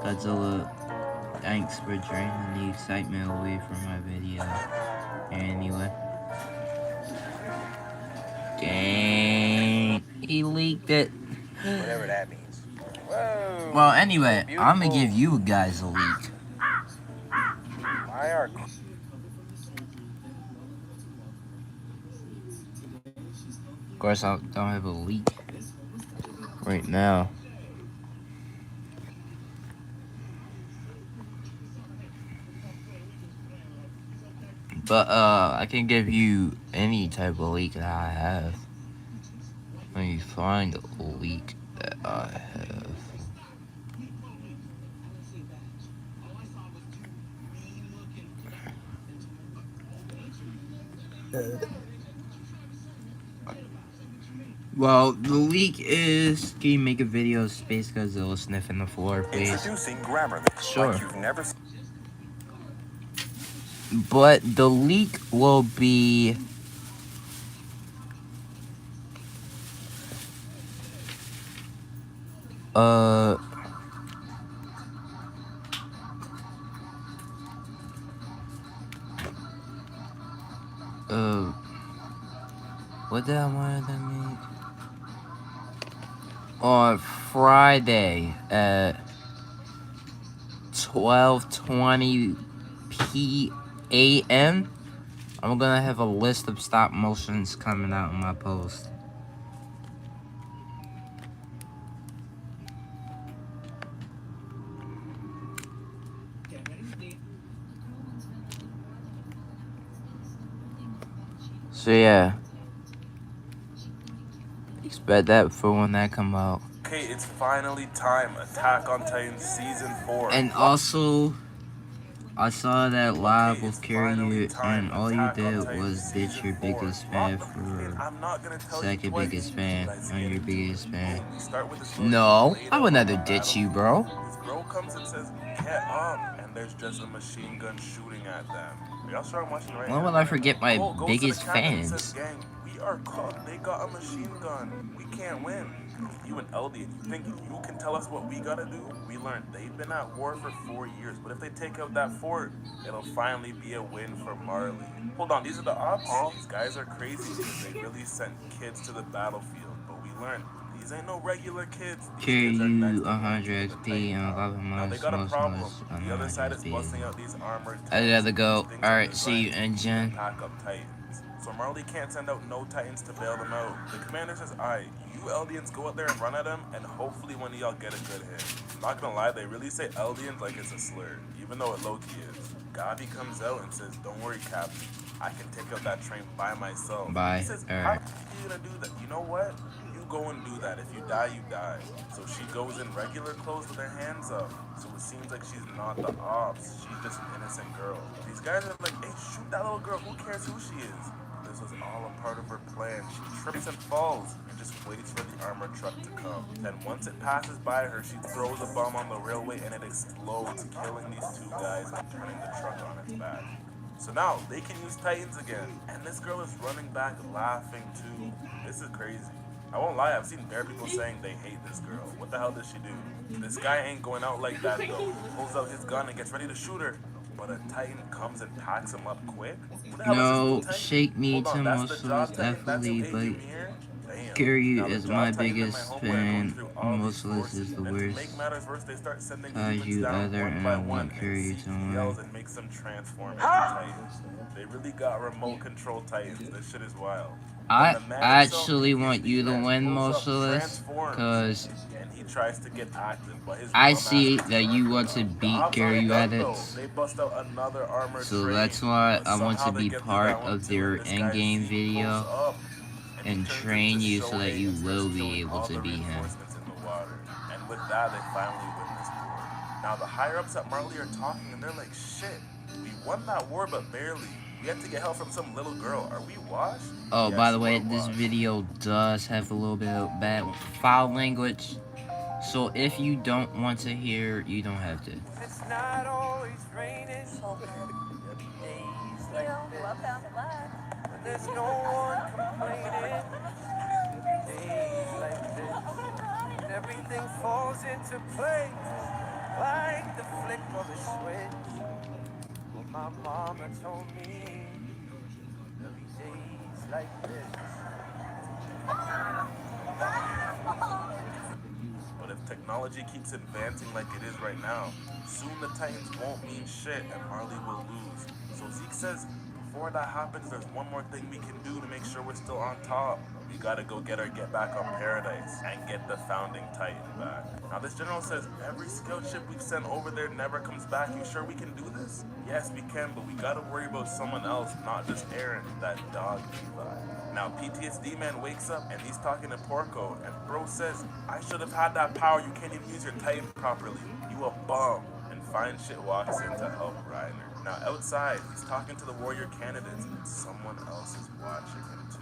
Godzilla, thanks for draining the excitement away from my video. Anyway. Dang. He leaked it. Whatever that means. Whoa. Well, anyway, beautiful. I'm gonna give you guys a leak. Why are Of course, I don't have a leak right now. But, I can give you any type of leak that I have. Let me find a leak that I have. Well, the leak is, can you make a video of Space Godzilla sniffing the floor, please? Introducing Grammarly. Sure. Like you've never But the leak will be what did I want to make? On Friday at 12:20 p.m. I'm gonna have a list of stop motions coming out in my post. So yeah, expect that for when that come out. Okay, it's finally time. Attack on Titan Season 4. And also, I saw that live with Kiryu, and all you did was ditch your biggest fan for second biggest fan on your biggest fan. No, I would never ditch you, bro. This girl comes and says, "Get up," and there's just a machine gun shooting at them. Y'all start watching right now. When will I forget my Goes biggest to the captain and fans? says, "Gang, we are cooked. They got a machine gun. We can't win." You and LD, and you think you can tell us what we gotta do? We learned they've been at war for 4 years, but if they take out that fort, it'll finally be a win for Marley. Hold on, these are the ops? These guys are crazy because they really sent kids to the battlefield, but we learned these ain't no regular kids. Kiryu 100 XP and 11 Now they months, got a most problem. months, The other side is XP. busting out these armored I gotta go. things Alright, are see you, designed engine. to pack up Titans. So Marley can't send out no Titans to bail them out. The commander says, "Alright, you Eldians go out there and run at him, and hopefully one of y'all get a good hit." I'm not gonna lie, they really say Eldians like it's a slur, even though it low-key is. Gabi comes out and says, "Don't worry, Captain. I can take out that train by myself." Bye. He says, "How Alright. are you gonna do that?" You know what? You go and do that. If you die, you die. So she goes in regular clothes with her hands up. So it seems like she's not the ops. She's just an innocent girl. These guys are like, "Hey, shoot that little girl. Who cares who she is?" This was all a part of her plan. She trips and falls and just waits for the armored truck to come. Then once it passes by her, she throws a bomb on the railway and it explodes, killing these two guys and turning the truck on its back. So now they can use Titans again. And this girl is running back laughing too. This is crazy. I won't lie, I've seen bare people saying they hate this girl. What the hell does she do? This guy ain't going out like that though. He pulls out his gun and gets ready to shoot her. But a Titan comes and packs him up quick. Who the hell No, is this shake me Hold to on, that's the most job of Titan. That's who definitely, ate but you here? Damn. Kiryu Now, the is job my Titan and biggest my homeboy are fan. going through all Most these of this forces, is the and to worst. make matters worse, they start sending As humans you down other, one and by I one, want and Kiryu to CG win. yells and makes them transform into Titans. They really got remote control Titans. This shit is wild. I And the man actually himself, want you to man, win pulls most up, of this, transforms, cause and he tries to get active, but his I bum see ass that you want to beat Ops aren't Kiryu done, edits. though. They bust out another armored So train, that's why but I want somehow to they be get through part that one of too, their and this end guy game Zeke video pulls up, he and turns train into you so that Shohei you and starts will be killing able all to the beat him. reinforcements in the water. And with that, they finally win this war. Now the higher ups at Marley are talking, and they're like, "Shit, we won that war, but barely. We had to get help from some little girl. Are we washed?" Oh, Yes, by the you way, are this washed. video does have a little bit of bad foul language. So if you don't want to hear, you don't have to. It's not always raining. Days like this. But there's no one complaining. Days like this. And everything falls into place. Like the flick of a switch. Well, my mama told me gonna be days like this. But if technology keeps advancing like it is right now, soon the Titans won't mean shit and Marley will lose. So Zeke says, before that happens, there's one more thing we can do to make sure we're still on top. We gotta go get our get back on Paradise and get the founding Titan back. Now this general says every scout ship we've sent over there never comes back. You sure we can do this? Yes, we can, but we gotta worry about someone else, not just Aaron, that dog Levi. Now PTSD man wakes up and he's talking to Porco, and bro says, I should have had that power. You can't even use your Titan properly. You a bum. And Fine Shit walks in to help Reiner. Now outside, he's talking to the warrior candidates, and someone else is watching him too.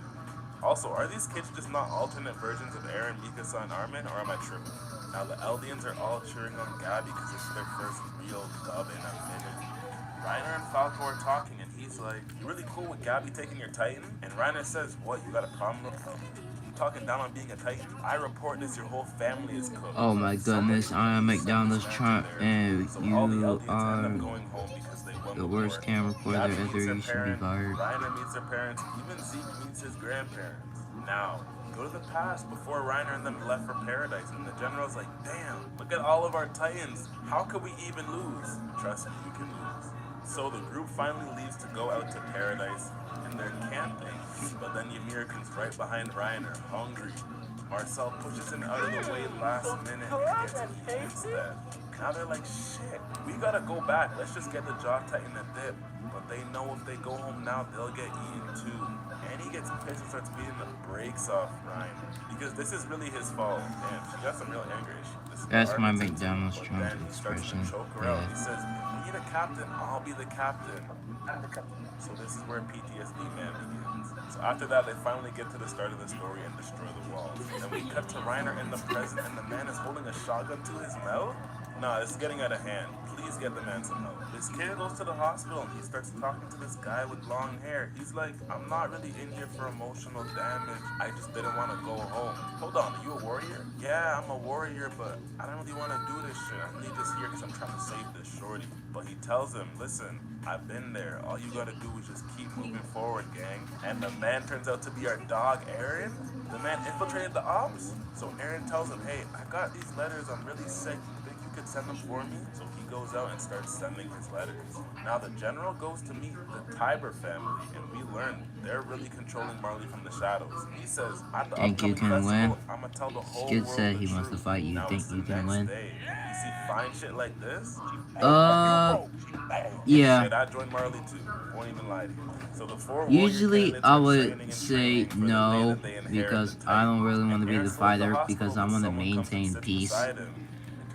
Also, are these kids just not alternate versions of Eren, Mikasa, and Armin, or am I tripping? Now the Eldians are all cheering on Gabby because this is their first real dub in a minute. Reiner and Falco are talking, and he's like, you really cool with Gabby taking your Titan? And Reiner says, what, you got a problem with you talking down on being a Titan? I report this, your whole family is cooked. Oh my goodness, I am McDonald's Trump, and So all the you Eldians end are up going home because they won the the worst war. camera reporter Gabby ever. meets her You should be parent, fired. Reiner meets her parents, even Zeke meets his grandparents. Now, go to the past before Reiner and them left for Paradise, and the general's like, damn, look at all of our Titans. How could we even lose? Trust me, you can lose. So the group finally leaves to go out to Paradise, and they're camping. But then Ymir comes right behind Reiner, hungry. Marcel pushes him out of the way last minute and gets eaten instead. Now they're like, shit, we gotta go back. Let's just get the Jaw Titan a dip. But they know if they go home now, they'll get eaten too. And he gets pissed and starts beating the brakes off Reiner. Because this is really his fault. Damn, she got some real anger issues. That's my McDonald's Trump Then he starts to expression. choke her out. Yeah. He says, we need a captain. I'll be the captain. So this is where PTSD man begins. So after that, they finally get to the start of the story and destroy the walls. Then we cut to Reiner in the present, and the man is holding a shotgun to his mouth? Nah, this is getting out of hand. Please get the man some help. This kid goes to the hospital and he starts talking to this guy with long hair. He's like, I'm not really in here for emotional damage. I just didn't want to go home. Hold on, are you a warrior? Yeah, I'm a warrior, but I don't really want to do this shit. I need this here because I'm trying to save this shorty. But he tells him, listen, I've been there. All you gotta do is just keep moving forward, gang. And the man turns out to be our dog, Aaron. The man infiltrated the ops. So Aaron tells him, hey, I got these letters. I'm really sick. Could send them for me. So he goes out and starts sending his letters. Now the general goes to meet the Tiber family, and we learn they're really controlling Marley from the shadows. He says, at the Think you upcoming can win? festival, I'm gonna tell the whole Skid world said the he wants to truth. fight you. Now Think it's the you can next win? day. You see fine shit like this? Yeah. Shit, I joined Marley too. Won't even lie to you. So the four Usually warrior candidates I are would training and say training for the day no that they inherit because the I Titan. don't really want to And be the Aaron's going to fighter hospital because I when want to someone comes and maintain sits peace. beside him.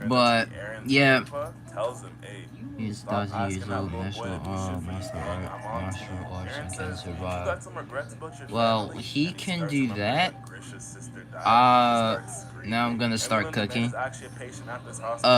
But yeah, Tells him, hey, he's stop 1,000 years asking that old. little boy Martial to do shit for you, martial gang. art, I'm on to martial you. arts Aaron and can says, you survive. got some regrets about your Well, family? he And can starts do remembering that. that Grisha's sister died. He starts screaming. Now I'm gonna start And we learn the man cooking. is actually a patient at this hospital.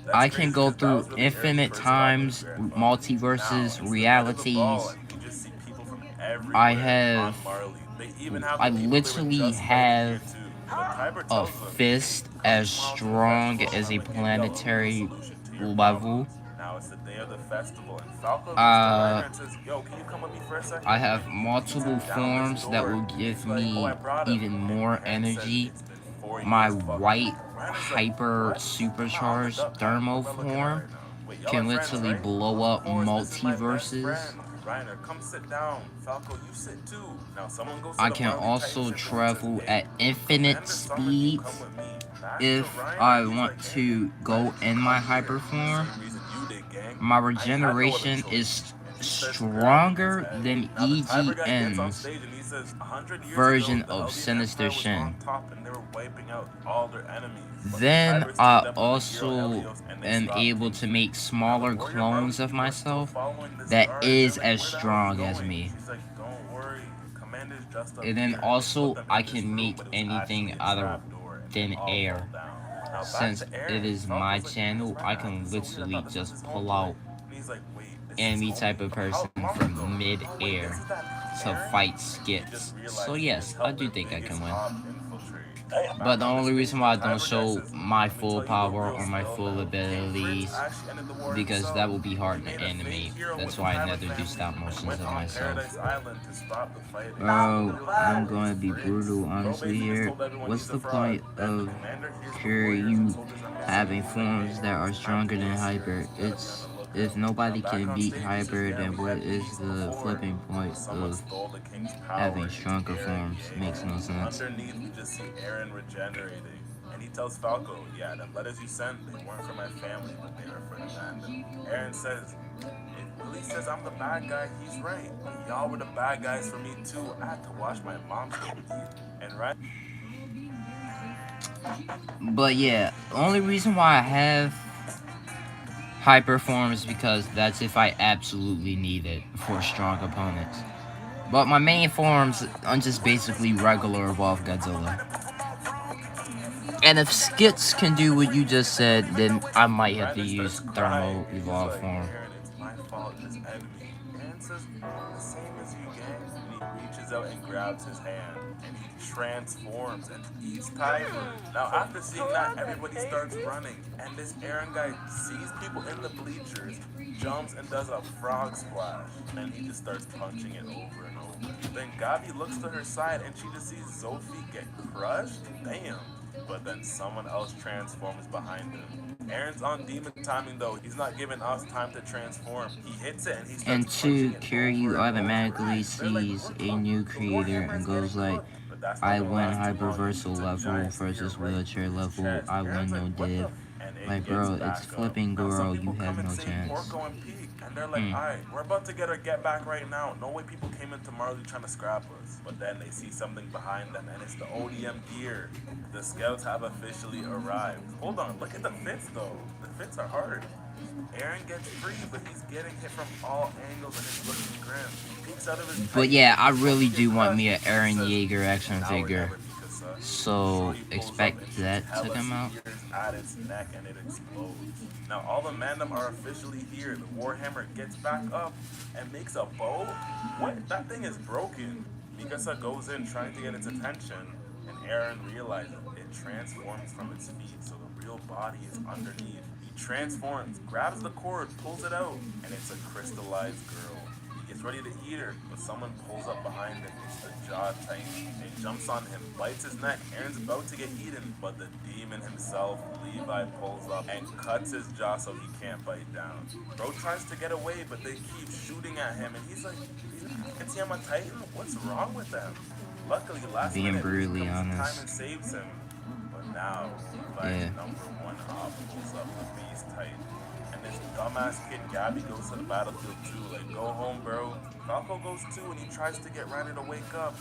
That's I crazy can go 'cause that was through really Aaron's infinite first talk with his times, grandfather. multiverses, Now, it's the end of the ball, realities. and you just see people from everywhere I have, on Marley. They even have I the people they were literally just fighting here have too. But Tiber a tells them, fist "Come as tomorrow to the strong festival, as a and I'ma give y'all planetary real solution to your level. problems." Now it's the day of the festival, and Falco goes to Reiner and says, "Yo, can you come with me for a second?" I have And he multiple leads him down this forms that door. will give He's like, "Oh, I me brought him." even And more Aaron says, energy. "It's been 4 My years, fuck." white Reiner's like, hyper "What? supercharged I'm the thermo what am I looking at form right now? Wait, y'all can are friends, literally right? blow up Of course, this is my best multiverses. friend. Reiner, come sit down. Falco, you sit too. Now someone goes to I the can Marley also Titan ship and travel says, "Hey, at infinite Commander summoned you, speeds come with me." Back to if Reiner, I he's want like, "Hey, to why go did you in my come here?" hyper form. Same reason you did, gang. My I had no other regeneration choice. is And she starts grabbing his stronger head. than Now the Tiber guy gets on EGN's stage and he says, 100 years version ago, the of Eldian Sinister Empire was Shin. on top and they were wiping out all their enemies. But Then the Tibers I teamed up with the also hero Helios and they am stopped able King to Shin. make Now the smaller warrior clones Marley of are still myself following this that guard. is They're like, as "Where the hell strong are you as going?" me. She's like, "Don't worry, Commander's just up And then here." They also put them I in this can room, make but it was anything actually a out of trap door, and thin they all air. fell down. Now back Since to Aaron. it is my Falco's like, channel, "Where's I Reiner? can This is so weird. I literally thought this was just his pull homeboy." out And he's like, "Wait, this is any his type homie? of But how'd person Marley from go? Oh wait, mid-air this is that to Aaron?" fight You skits. just realize So he yes, just I helped do their think I biggest can win. op infiltrate. But the only reason why I don't Tiber guy show says, my "Let me full tell you the power real or my spill full now. King Prince abilities, actually ended the war because himself. that will be hard He to made a fake animate. hero That's with the why I Tiber never do family stop and motions went of on myself. Paradise Island to stop the fighting. Bro, The real I'm hero gonna is be Prince. brutal Bro honestly basically just here. told everyone What's he's the a fraud. point Then the of commander hears the warriors and Kiryu soldiers are missing. having He's like, forms hey, that are it's time stronger to than go Hyper? serious. You gotta be on It's the lookout. if Now nobody back can on beat stage, he says, Hyper, yeah, then we what had is peace the before. flipping point But someone of stole the king's power. having It's stronger Eren forms? Makes no Yeager. sense. Underneath, we just see Eren regenerating. And he tells Falco, yeah, the letters you sent, they weren't for my family, but they were for the Mandem. Eren says, if Willie says I'm the bad guy, he's right. Y'all were the bad guys for me too. I had to wash my mom's teeth. And right. But yeah, the only reason why I have Hyper form is because that's if I absolutely need it for strong opponents. But my main forms are just basically regular Evolved Godzilla. And if Skits can do what you just said, then I might have to Brandon use starts crying. Thermal He's Evolved like, form. Eren, it's my fault, this enemy. Eren says, I'm the same as you, gang. And he reaches out and grabs his hand. And he transforms and eats Tiber. Now, after seeing that, everybody starts running. And this Eren guy sees people in the bleachers, jumps and does a frog splash. And then he just starts punching it over and over. Then Gabi looks to her side and she just sees Zophie get crushed. Damn. But then someone else transforms behind him. Eren's on demon timing though. He's not giving us time to transform. He hits it and he starts And punching two, it Kiryu over and automatically over. They're like, sees look, a look, new the creator Warhammer and is goes getting like, cooked. But that's not I gonna win last too long. He hyperversal shoots a level giant spear versus right wheelchair through his level. chest. I Eren's win no like, what the div. f-? And it Like, gets bro, back it's up. flipping Now some girl, you people have come and no say chance. Porco and Peak, and they're like, alright, we're about to get our get back right now. No way people came into Marley trying to scrap us. But then they see something behind them, and it's the ODM gear. The scouts have officially arrived. Hold on, look at the fits though. The fits are hard. Eren gets free, but he's getting hit from all angles and it's looking grim. He peeks out of his But tight yeah, I before really he do gets want crushed. me an Eren He says, Yeager action now or figure. never, Mikasa. So Shorty pulls up expect and shoots that to hella come out. spears at its neck and it explodes. Now all the Mandem are officially here. The Warhammer gets back up and makes a bow. What? That thing is broken. Mikasa goes in trying to get its attention, and Eren realizes it transforms from its feet, so the real body is underneath. He transforms, grabs the cord, pulls it out, and it's a crystallized girl. He gets ready to eat her, but someone pulls up behind him. It's the Jaw Titan. It jumps on him, bites his neck. Eren's about to get eaten, but the demon himself, Levi, pulls up and cuts his jaw so he can't bite down. Bro tries to get away, but they keep shooting at him, and he's like, "Is he on my Titan? What's wrong with them?" Luckily, last Being minute, Lee brutally comes in time honest. and saves him. But now, Levi's #1 op pulls up the Beast Titan. And this dumbass kid Gabby goes to the battlefield too. Like, go home, bro. Falco goes too, and he tries to get Ryder to wake up.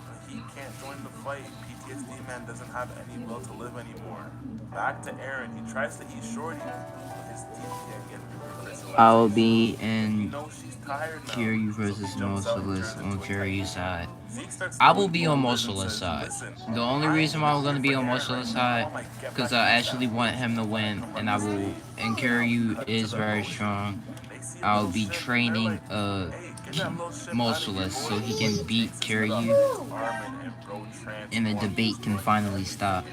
But he can't join the fight. PTSD man doesn't have any will to live anymore. Back to Eren. He tries to eat Shorty, but his teeth can't get through her crystallization. I will be He in knows she's tired now. Kiryu So versus he jumps out and Motionless turns on into a Titan. Kiryu's side. Zeke starts I will throwing be on boulders and Motionless says, side. "Listen, The only reason why I'm gonna be on Eren Motionless right now, side, I might get because back I in actually town. want him to win, and I will. And Kiryu is very strong. I'll be training Motionless so he can beat Kiryu, and the debate can finally stop.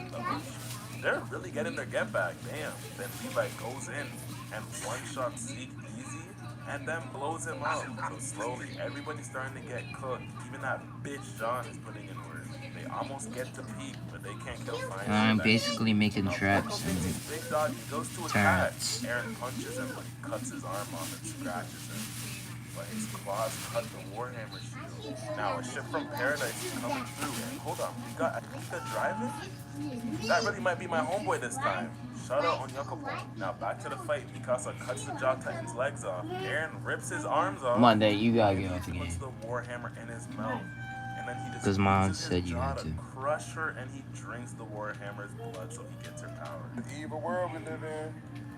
They're really getting their get back. Damn. Then Levi goes in and one-shots Zeke easy and then blows him up. So slowly, everybody's starting to get cooked. Even that bitch John is putting in work. They almost get to peak, but they can't kill Fine. I'm basically making traps Big dog, he goes to and attack. turrets. Eren punches him, but he cuts his arm off and scratches him. But his claws cut the Warhammer shield. Now a ship from Paradise is coming through. And hold on, we got Akika driving? That really might be my homeboy this time. Shut up on Yokopo. Now back to the fight. Mikasa cuts the Jaw Titan's legs off. Eren rips his arms off. Monday, you gotta get And off the he puts game. the Warhammer in his mouth. And then he just 'Cause Mom uses said his you jaw had to to. crush her, and he drinks the Warhammer's blood so he gets her power. The evil world we live in.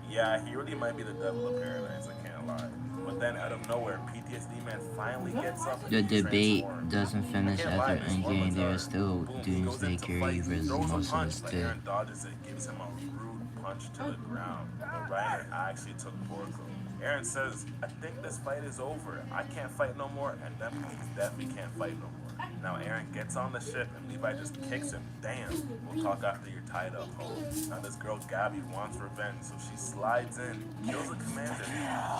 Yeah, he really might be the devil of Paradise, I can't lie. But then out of nowhere, PTSD man finally gets up and The he debate transforms. doesn't finish I can't lie, after this one Endgame. was There hard. is still Boom, he goes Doomsday into Kiryu fight, he versus throws a punch, Motionless but too. Eren dodges it, gives him a rude punch to the ground. But Reiner actually took Porco. Eren says, I think this fight is over. I can't fight no more, and them niggas definitely can't fight no more. Now Aaron gets on the ship and Levi just kicks him. Damn, we'll talk after you're tied up, ho. Now this girl Gabby wants revenge, so she slides in, kills the commander,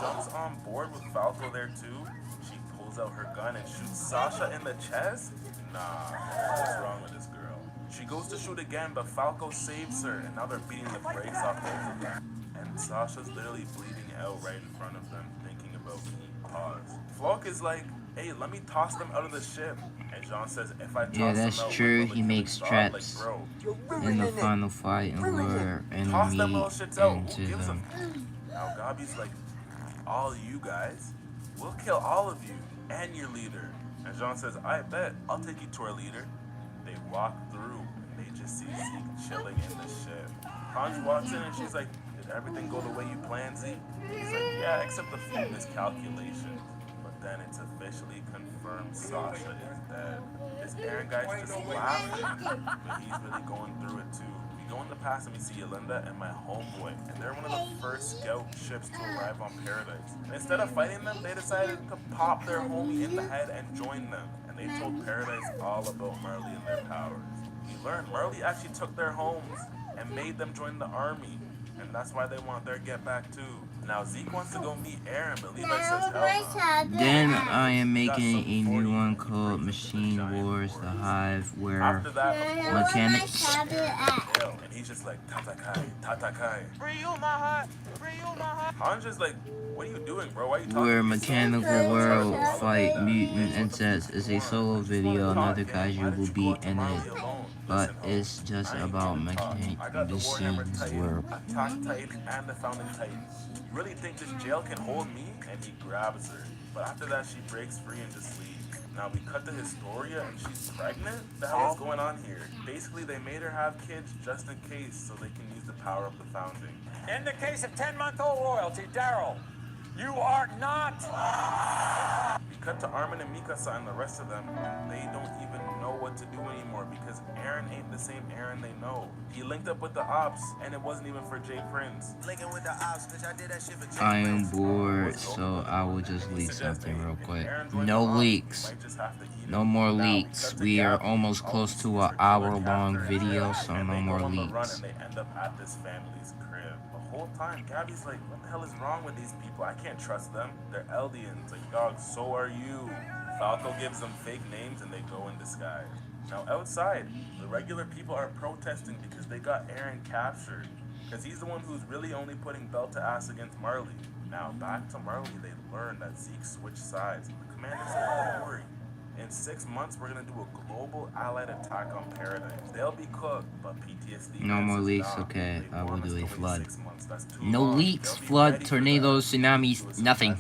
jumps on board with Falco there too. She pulls out her gun and shoots Sasha in the chest? Nah, what's wrong with this girl? She goes to shoot again, but Falco saves her, and now they're beating the brakes off both of them. And Sasha's literally bleeding out right in front of them, thinking about me. Pause. Flock is like, hey, let me toss them out of the ship. And Jean says, if I toss Yeah, that's them out, true. will He kill makes the dog? traps Like, bro, in the final fight and lure toss them enemy little shits out. into Who gives them. them? Now Gabi's like, all you guys, we'll kill all of you and your leader. And Jean says, I bet, I'll take you to our leader. They walk through and they just see Zeke chilling in the ship. Hans walks in and she's like, did everything go the way you planned, Zeke? He's like, yeah, except a few miscalculations. But then it's officially confirmed Sasha is dead. This Aaron guy's just laughing, but he's really going through it too. We go in the past and we see Yolinda and my homeboy, and they're one of the first scout ships to arrive on Paradise. And instead of fighting them, they decided to pop their homie in the head and join them. And they told Paradise all about Marley and their powers. We learned Marley actually took their homes and made them join the army. And that's why they want their get back too. Now Zeke wants to go meet Aaron, but Levi says hell no. Then I am making a new one called Machine Wars, The Hive, where After that, of course, mechanics. and he's just like, Tatakai, Tatakai. Han's just like, what are you doing, bro? Why are you talking Where to me? Mechanical World Fight Mutant Insects is a solo video. Another kaiju will be in it, but it's just about mechanic machines where Attack Titan and the Founding Titan. You really think this jail can hold me? And he grabs her. But after that, she breaks free and just leaves. Now we cut to Historia and she's pregnant? The hell is going on here? Basically, they made her have kids just in case so they can use the power of the Founding. In the case of 10-month-old royalty, Daryl, you are not. We cut to Armin and Mikasa and the rest of them, and they don't even know what to do anymore because Aaron ain't the same Aaron they know. He linked up with the ops, and it wasn't even for Jay Prince. Linking with the ops, bitch, I did that shit for Jay I am bored, so I will just leak something real quick. No leaks. No more leaks. We are almost close to an hour-long video, so no more leaks. And they end up at this family's crib. The whole time, Gabby's like, what the hell is wrong with these people? I can't trust them. They're Eldians. Like, dog, so are you. Falco gives them fake names and they go in disguise. Now outside, the regular people are protesting because they got Aaron captured. Because he's the one who's really only putting belt to ass against Marley. Now back to Marley, they learn that Zeke switched sides. The commander said, don't worry. In 6 months, we're gonna do a global allied attack on Paradise. They'll be cooked, but PTSD. No more leaks, okay. I will do a flood. No leaks, flood, tornadoes, tsunamis, nothing.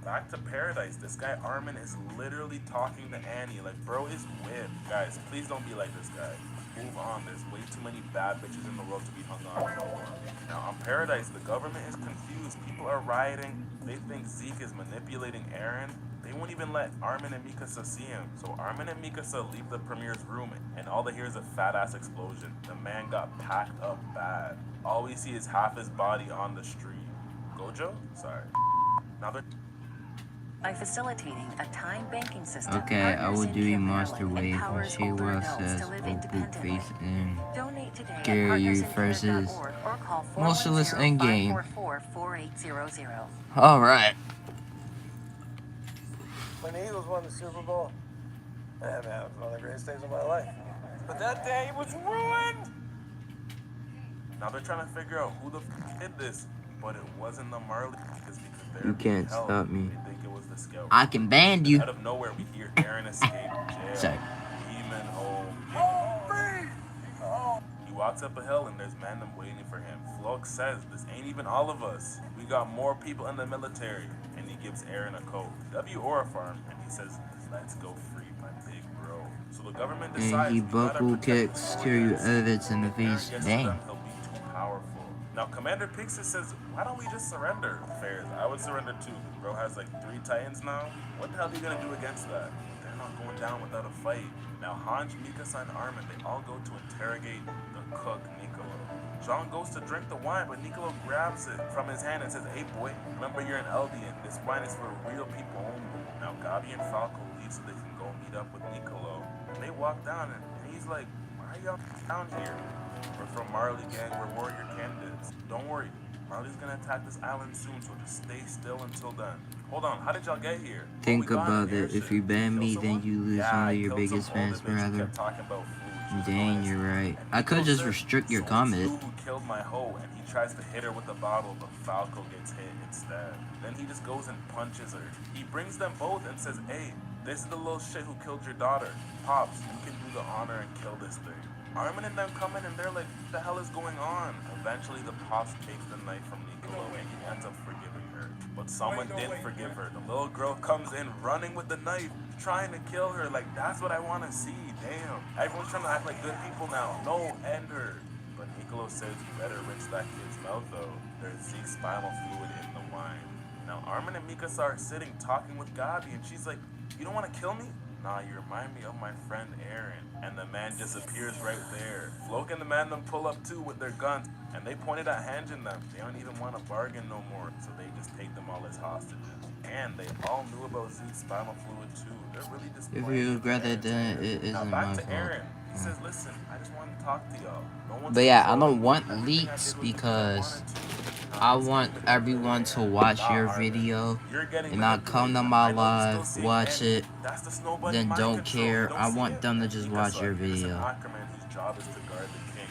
Back to Paradise. This guy Armin is literally talking to Annie like, bro is whipped. Guys, please don't be like this guy. Move on. There's way too many bad bitches in the world to be hung on. Now on Paradise, the government is confused. People are rioting. They think Zeke is manipulating Aaron. They won't even let Armin and Mikasa see him. So Armin and Mikasa leave the premier's room, and all they hear is a fat-ass explosion. The man got packed up bad. All we see is half his body on the street. Gojo? Sorry. Now they're... By facilitating a time banking system, Okay, I will do a Partners in monster Care wave when empowers she older will adults says to live book independently. face and Donate today at Kiryu versus partnersincare.org or call Merciless Endgame. 410-544-4800. Alright. When the Eagles won the Super Bowl, man, it was one of the greatest days of my life. But that day was ruined. Now they're trying to figure out who the f did this, but it wasn't the Marley because they're You can't held. stop me. They think it was the scout. I can ban you. Out of nowhere, we hear Aaron escape jail. Sorry. Demon home. He walks up a hill and there's Mandem waiting for him. Flock says, this ain't even all of us. We got more people in the military. And he gives Aaron a code. W or a farm. And he says, let's go free my big bro. So the government decides And he we gotta buckle protect kicks the Kiryu soldiers. edits in the If Aaron face. gets to Dang. them, he'll be too powerful. Now Commander Pixis says, why don't we just surrender? Fairs, I would surrender too. Bro has like 3 Titans now. What the hell are you gonna do against that? They're not going down without a fight. Now Hanj, Mikasa, and Armin, they all go to interrogate the cook Nicola. John goes to drink the wine, but Niccolo grabs it from his hand and says, "Hey boy, remember you're an Eldian. This wine is for real people only." Now Gabi and Falco leave so they can go meet up with Niccolo. And they walk down and he's like, "Why are y'all down here? We're from Marley gang, we're warrior candidates. Don't worry, Marley's gonna attack this island soon, so just stay still until then." Hold on, how did y'all get here? Think about it. If you ban me, then you lose one of your biggest fans forever. Dang, you're right. I could just restrict your comment. Who killed my hoe, and he tries to hit her with the bottle, but Falco gets hit instead. Then he just goes and punches her. He brings them both and says, "Hey, this is the little shit who killed your daughter. Pops, you can do the honor and kill this thing." Armin and them come in and they're like, "What the hell is going on?" Eventually the Pops takes the knife from Niccolo and he ends up forgiving her. But someone didn't forgive her. The little girl comes in running with the knife, trying to kill her. Like, that's what I want to see. Damn. Everyone's trying to act like good people now. No, end her. But Niccolo says you better rinse that kid's mouth though. There's Zeke's spinal fluid in the wine. Now Armin and Mikasa are sitting talking with Gabi and she's like, "You don't want to kill me?" "Nah, you remind me of my friend Eren." And the man just appears right there. Floke and the man them pull up too with their guns, and they pointed at Hanjin them. They don't even want to bargain no more, so they just take them all as hostages. And they all knew about Zeke's spinal fluid too. They're really just If you regret it, then it now isn't back my to fault. Eren. He says, "Listen, I just want to talk to y'all. No one's But yeah, I controlling don't want me. leaks Everything I did was because because I wanted to. I want everyone to watch your video and not come to my live, watch it, then don't care. I want them to just watch your video. Whose job is to guard the king.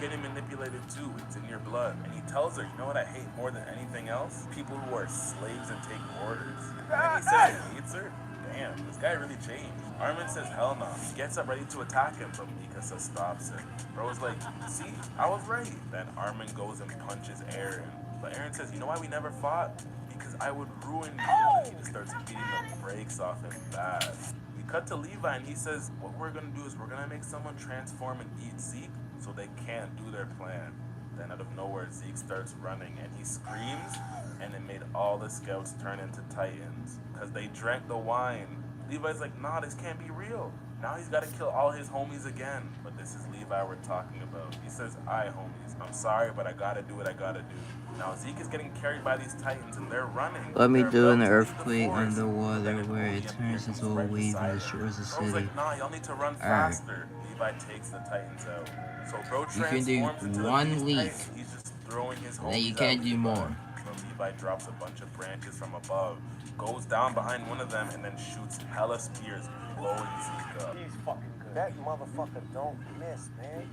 You're getting manipulated too. It's in your blood. And he tells her, "You know what I hate more than anything else? People who are slaves and take orders." And then he says he hates her. Damn, this guy really changed. Armin says hell no. He gets up ready to attack him, but Mikasa stops him. Bro's like, "See, I was right." Then Armin goes and punches Eren. But Eren says, "You know why we never fought? Because I would ruin you." And he just starts beating the brakes off him bad. We cut to Levi and he says, "What we're gonna do is we're gonna make someone transform and eat Zeke so they can't do their plan." Then out of nowhere, Zeke starts running and he screams, and it made all the scouts turn into Titans because they drank the wine. Levi's like, "Nah, this can't be real." Now he's got to kill all his homies again. But this is Levi we're talking about. He says, "Aye, homies, I'm sorry, but I gotta do what I gotta do." Now Zeke is getting carried by these Titans and they're running. Let me They're do about an to leave the earthquake forest. underwater Then an where it OEM turns comes into a right wave beside and her. destroys the Bro's city. like, "Nah, y'all need to run faster." Levi takes the Titans out. So Bro You can do transforms into the one beast leak, Titan. He's just throwing his and then you homies can't at do Levi. more. But Levi drops a bunch of branches from above, goes down behind one of them, and then shoots hella spears, blowing Zeke up. He's fucking good. That motherfucker don't miss, man.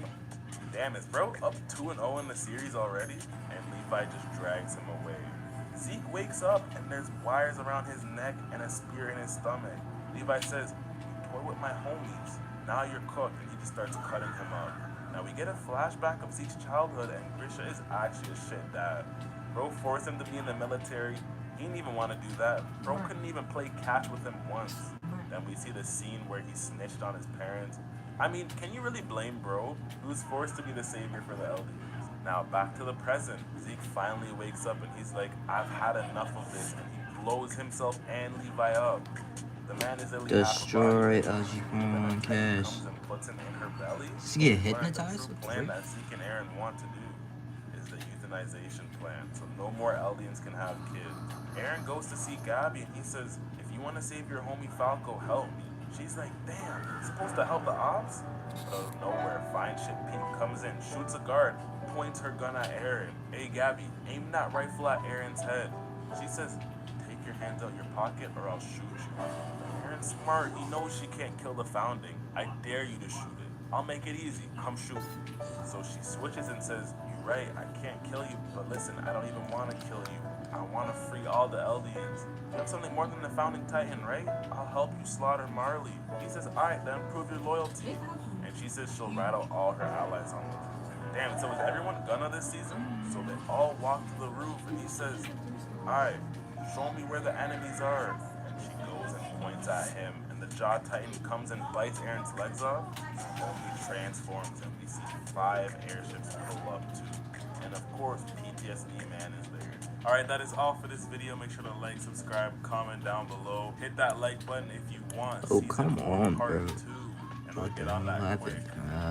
Damn, is Bro up 2-0 in the series already? And Levi just drags him away. Zeke wakes up and there's wires around his neck and a spear in his stomach. Levi says, "You toy with my homies. Now you're cooked," and he just starts cutting him up. Now we get a flashback of Zeke's childhood, and Grisha is actually a shit dad. Bro forced him to be in the military. He didn't even want to do that. Bro couldn't even play catch with him once. Then we see the scene where he snitched on his parents. I mean, can you really blame Bro, who's forced to be the savior for the Eldians? Now back to the present. Zeke finally wakes up and he's like, "I've had enough of this," and he blows himself and Levi up. The man is at least Destroy Lg411 cash. comes and puts him in her belly. Does he get The hypnotized? true plan that Zeke and Eren want to do is the euthanization plan, so no more Eldians can have kids. Eren goes to see Gabi and he says, "If you want to save your homie Falco, help me." She's like, "Damn, you're supposed to help the ops?" But out of nowhere, Fine Shit Pink comes in, shoots a guard, points her gun at Eren. "Hey Gabi, aim that rifle at Eren's head." She says, "Take your hands out your pocket or I'll shoot you." Eren's smart, he knows she can't kill the Founding. "I dare you to shoot it. I'll make it easy, come shoot." So she switches and says, "You're right, I can't kill you, but listen, I don't even want to kill you. I want to free all the Eldians. You have something more than the Founding Titan, right? I'll help you slaughter Marley." He says, "Alright, then prove your loyalty." And she says she'll rattle all her allies on them. Damn, so is everyone gonna this season? So they all walk to the roof and he says, "Alright, show me where the enemies are." And she goes and points at him, and the Jaw Titan comes and bites Eren's legs off, and only transforms him. We see 5 airships pull up too. And of course, PTSD Man is there. Alright, that is all for this video. Make sure to like, subscribe, comment down below. Hit that like button if you want. Oh, come on, part bro. 2. And I'll get on that quick.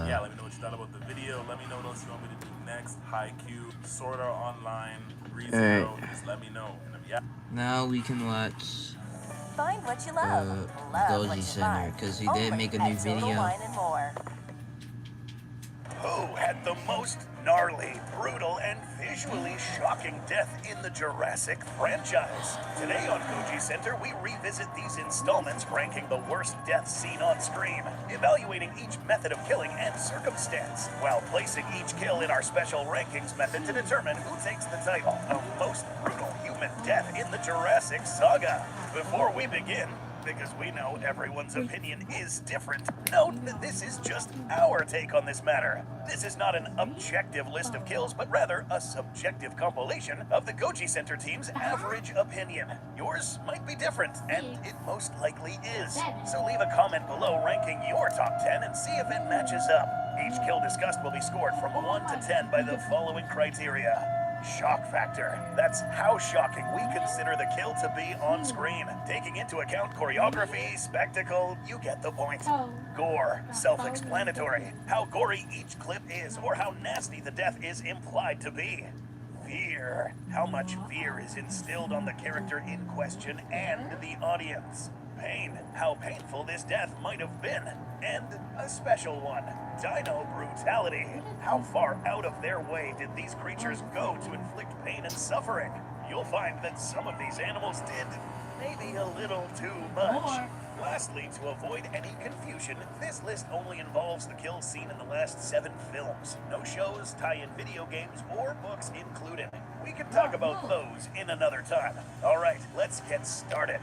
Yeah, let me know what you thought about the video. Let me know what else you want me to do next. next, Haikyuu, Sword Art Online, Alright. ReZero, just let me know. And yeah. Now we can watch Find what you love. Love what Goji you Center, find. because he did Only make a new at Total video. Wine and More. Who had the most gnarly, brutal, and visually shocking death in the Jurassic franchise? Today on Goji Center, we revisit these installments, ranking the worst deaths seen on screen, evaluating each method of killing and circumstance, while placing each kill in our special rankings method to determine who takes the title of most brutal human death in the Jurassic saga. Before we begin, because we know everyone's opinion is different, note that this is just our take on this matter. This is not an objective list of kills, but rather a subjective compilation of the Goji Center team's average opinion. Yours might be different, and it most likely is. So leave a comment below ranking your top 10 and see if it matches up. Each kill discussed will be scored from 1 to 10 by the following criteria. Shock factor. That's how shocking we consider the kill to be on screen. Taking into account choreography, spectacle, you get the point. Gore. Self-explanatory. How gory each clip is, or how nasty the death is implied to be. Fear. How much fear is instilled on the character in question and the audience. Pain. How painful this death might have been. And a special one. Dino brutality. How far out of their way did these creatures go to inflict pain and suffering? You'll find that some of these animals did maybe a little too much. Lastly, to avoid any confusion, this list only involves the kills seen in the last 7 films. No shows, tie-in video games, or books included. We can talk about those in another time. Alright, let's get started.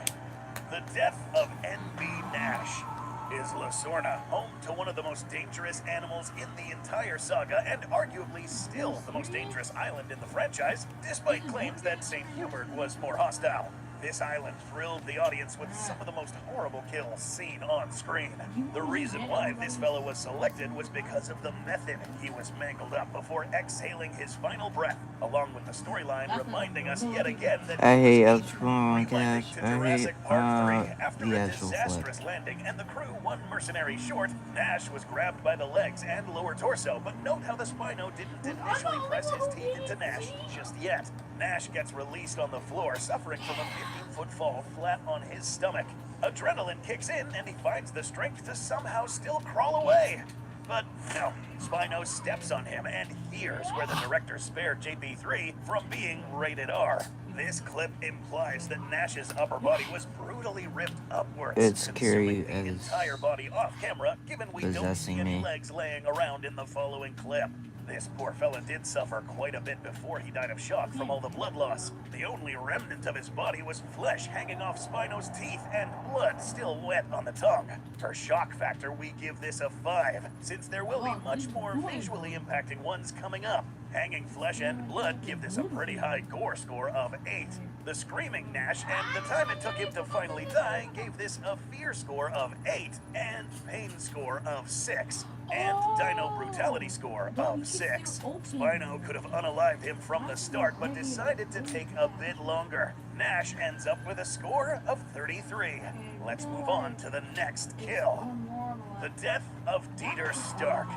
The death of N.B. Nash. Isla Sorna, home to one of the most dangerous animals in the entire saga, and arguably still the most dangerous island in the franchise, despite claims that St. Hubert was more hostile. This island thrilled the audience with some of the most horrible kills seen on screen. The reason why this fellow was selected was because of the method he was mangled up before exhaling his final breath, along with the storyline reminding us yet again that I hate to Jurassic Park 3 after a disastrous landing and the crew one mercenary short. Nash was grabbed by the legs and lower torso, but note how the Spino didn't initially press his teeth into Nash just yet. Nash gets released on the floor, suffering from a 15-foot fall flat on his stomach. Adrenaline kicks in, and he finds the strength to somehow still crawl away. But no, Spino steps on him, and here's where the director spared JP3 from being rated R. This clip implies that Nash's upper body was brutally ripped upwards, consuming the entire body off camera, given we don't see any legs laying around in the following clip. This poor fella did suffer quite a bit before he died of shock from all the blood loss. The only remnant of his body was flesh hanging off Spino's teeth and blood still wet on the tongue. For shock factor, we give this a 5, since there will be much more visually impacting ones coming up. Hanging flesh and blood give this a pretty high gore score of 8. The screaming Nash and the time it took him to finally die gave this a fear score of 8 and pain score of 6. And dino brutality score of 6. Spino could have unalived him from the start, but decided to take a bit longer. Nash ends up with a score of 33. Let's move on to the next kill. The death of Dieter Stark.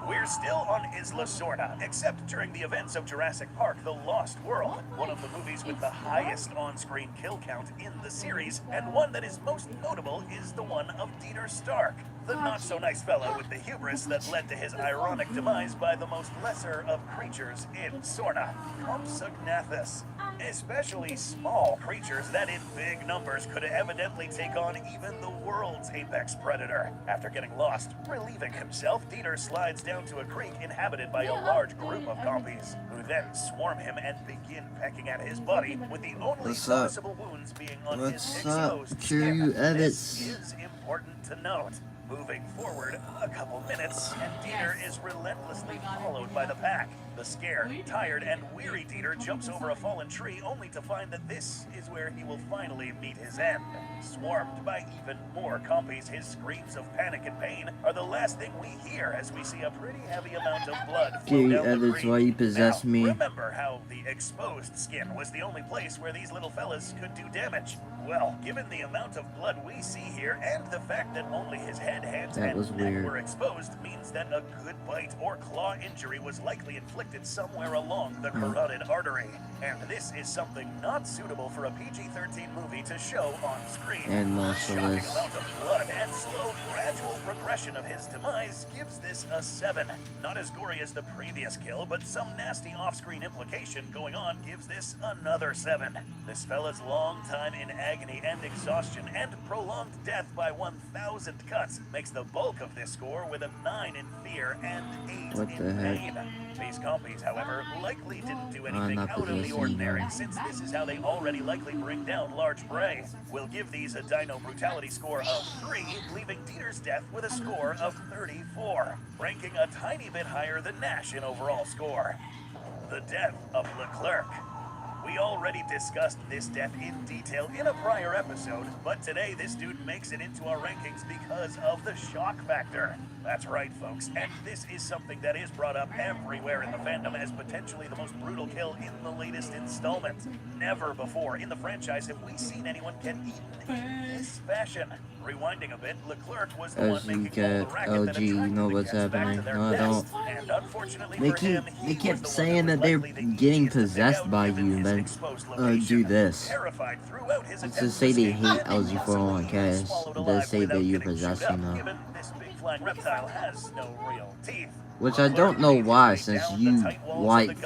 We're still on Isla Sorna, except during the events of Jurassic Park: The Lost World, one of the movies with the highest on-screen kill count in the series, and one that is most notable is the one of Dieter Stark, the not-so-nice fellow with the hubris that led to his ironic demise by the most lesser of creatures in Sorna, Compsognathus. Especially small creatures that in big numbers could evidently take on even the world's apex predator. After getting lost, relieving himself, Dieter slides down to a creek inhabited by a large group of compies, who then swarm him and begin pecking at his body, with the only noticeable wounds being on his exposed skin. This is important to note. Moving forward a couple minutes, and Dieter is relentlessly followed by the pack. The scared, tired, and weary Dieter jumps over a fallen tree, only to find that this is where he will finally meet his end. Swarmed by even more compies, his screams of panic and pain are the last thing we hear as we see a pretty heavy amount of blood flow down the creek. Why you possess me? Remember how the exposed skin was the only place where these little fellas could do damage? Well, given the amount of blood we see here, and the fact that only his head, hands, and neck were exposed, means that a good bite or claw injury was likely inflicted inflicted somewhere along the carotid artery. And this is something not suitable for a PG-13 movie to show on screen. And Shocking merciless. amount of blood and slow, gradual progression of his demise gives this a 7. Not as gory as the previous kill, but some nasty off-screen implication going on gives this another 7. This fella's long time in agony and exhaustion and prolonged death by 1,000 cuts makes the bulk of this score with a 9 in fear and 8 What in the heck? pain. These compies, however, likely didn't do anything not out of the possessing ordinary, them. since this is how they already likely bring down large prey. We'll give these a dino brutality score of 3, leaving Dieter's death with a score of 34, ranking a tiny bit higher than Nash in overall score. The death of Leclerc. We already discussed this death in detail in a prior episode, but today this dude makes it into our rankings because of the shock factor. That's right, folks, and this is something that is brought up everywhere in the fandom as potentially the most brutal kill in the latest installment. Never before in the franchise have we seen anyone get eaten in this fashion. Rewinding a bit, Leclerc was the As one you making all get the racket that LG, you attracted know the what's Jets back to happening. their No, I best. don't. And unfortunately They for him, keep he was the saying one that was they're likely the getting easiest to pick possessed out by given you, his man. exposed Do location. this. Terrified throughout his Let's attempt just say they to hate escape and LG411 possibly cast. swallowed It alive does say that without you're getting chewed possessing up, them. given this big flying reptile has no real teeth. Which I don't know why, since you like,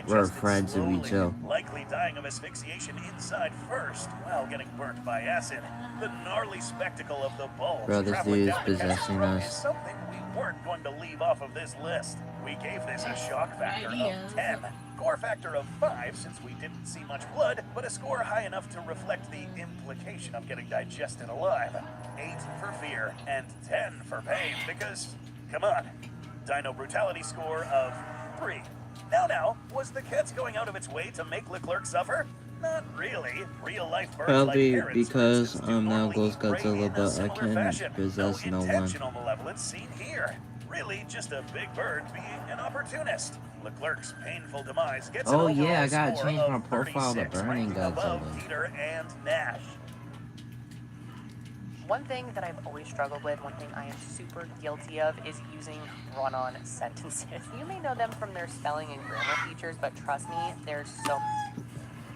were friends with each other. Likely dying of asphyxiation inside first while getting burnt by acid. The gnarly spectacle of the bulge Bro, this traveling dude is down the cat's possessing throat is us. something we weren't going to leave off of this list. We gave this a shock factor of 10. Score factor of 5 since we didn't see much blood, but a score high enough to reflect the implication of getting digested alive. 8 for fear and 10 for pain because, come on, dino brutality score of 3. Now, was the Cats going out of its way to make Leclerc suffer? Not really. Real life birds Probably like parrots, because for instance, do now normally goes eat prey Godzilla, in a but I similar can't fashion. possess no one. Intentional malevolence seen here. Really, just a big bird being an opportunist. Leclerc's painful demise gets Oh an yeah, I overall gotta score change of my profile to 36, Burning ranking above Godzilla. Dieter and Nash. One thing that I've always struggled with, one thing I am super guilty of, is using run-on sentences. You may know them from their spelling and grammar features, but trust me, there's so...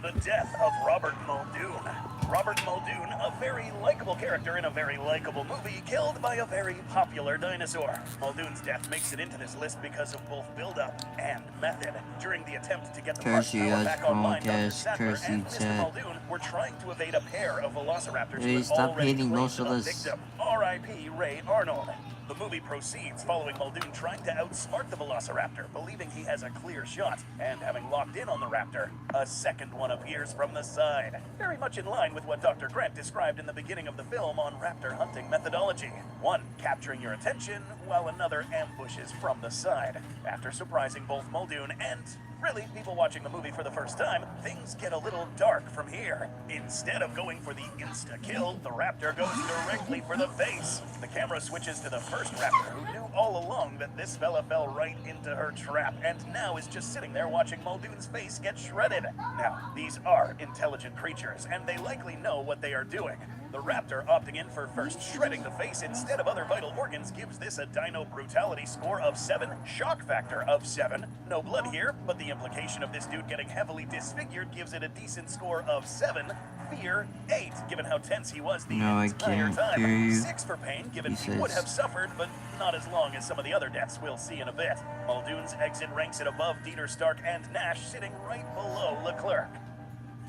The death of Robert Muldoon. Robert Muldoon, a very likable character in a very likable movie, killed by a very popular dinosaur. Muldoon's death makes it into this list because of both build-up and method. During the attempt to get the parts power back online, Dr. Sadler and Mr. Muldoon were trying to evade a pair of velociraptors who had already claimed a victim. R.I.P. Ray Arnold. The movie proceeds following Muldoon trying to outsmart the velociraptor, believing he has a clear shot, and having locked in on the raptor, a second one appears from the side. Very much in line with what Dr. Grant described in the beginning of the film on raptor hunting methodology. One capturing your attention, while another ambushes from the side. After surprising both Muldoon and, really, people watching the movie for the first time, things get a little dark from here. Instead of going for the insta-kill, the raptor goes directly for the face. The camera switches to the first raptor, who knew all along that this fella fell right into her trap, and now is just sitting there watching Muldoon's face get shredded. Now, these are intelligent creatures, and they likely know what they are doing. The raptor opting in for first shredding the face instead of other vital organs gives this a dino brutality score of 7, shock factor of 7. No blood here, but the implication of this dude getting heavily disfigured gives it a decent score of 7. Fear 8, given how tense he was the entire time. 6 for pain, given he would have suffered, but not as long as some of the other deaths we'll see in a bit. Muldoon's exit ranks it above Dieter, Stark, and Nash, sitting right below Leclerc.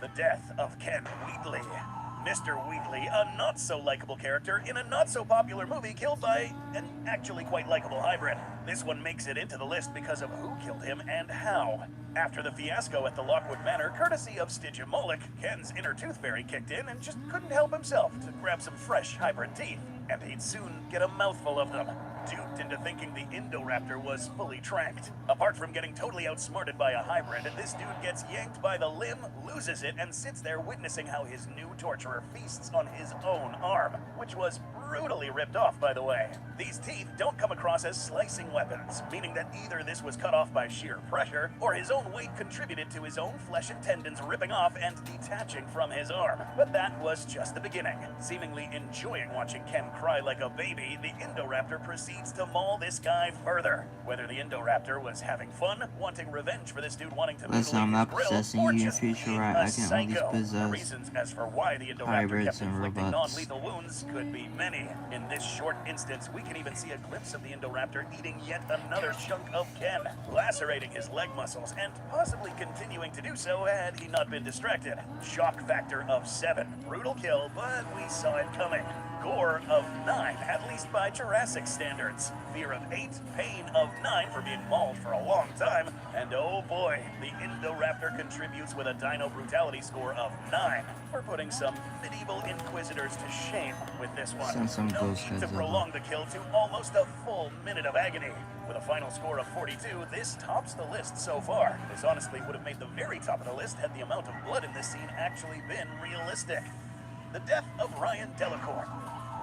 The death of Ken Wheatley. Mr. Wheatley, a not-so-likable character in a not-so-popular movie killed by an actually quite likable hybrid. This one makes it into the list because of who killed him and how. After the fiasco at the Lockwood Manor, courtesy of Stygia Moloch, Ken's inner tooth fairy kicked in and just couldn't help himself to grab some fresh hybrid teeth. And he'd soon get a mouthful of them, duped into thinking the Indoraptor was fully tranked. Apart from getting totally outsmarted by a hybrid, this dude gets yanked by the limb, loses it, and sits there witnessing how his new torturer feasts on his own arm, which was brutally ripped off, by the way. These teeth don't come across as slicing weapons, meaning that either this was cut off by sheer pressure, or his own weight contributed to his own flesh and tendons ripping off and detaching from his arm. But that was just the beginning. Seemingly enjoying watching Ken cry like a baby, the Indoraptor proceeds to maul this guy further. Whether the Indoraptor was having fun, wanting revenge for this dude wanting to Listen, I'm not grill, possessing or you in just future, being right? a I can only psycho. The possess reasons as for why the Indoraptor hybrids kept and inflicting robots. non-lethal wounds could be many. In this short instance, we can even see a glimpse of the Indoraptor eating yet another chunk of Ken, lacerating his leg muscles and possibly continuing to do so had he not been distracted. Shock factor of 7. Brutal kill, but we saw it coming. Gore of 9, at least by Jurassic standards. Fear of 8, pain of 9 for being mauled for a long time, and oh boy, the Indoraptor contributes with a dino brutality score of 9 for putting some medieval inquisitors to shame with this one. Send some No ghost need to heads prolong the kill to almost a full minute of agony. With a final score of 42, this tops the list so far. This honestly would have made the very top of the list had the amount of blood in this scene actually been realistic. The death of Ryan Delacour.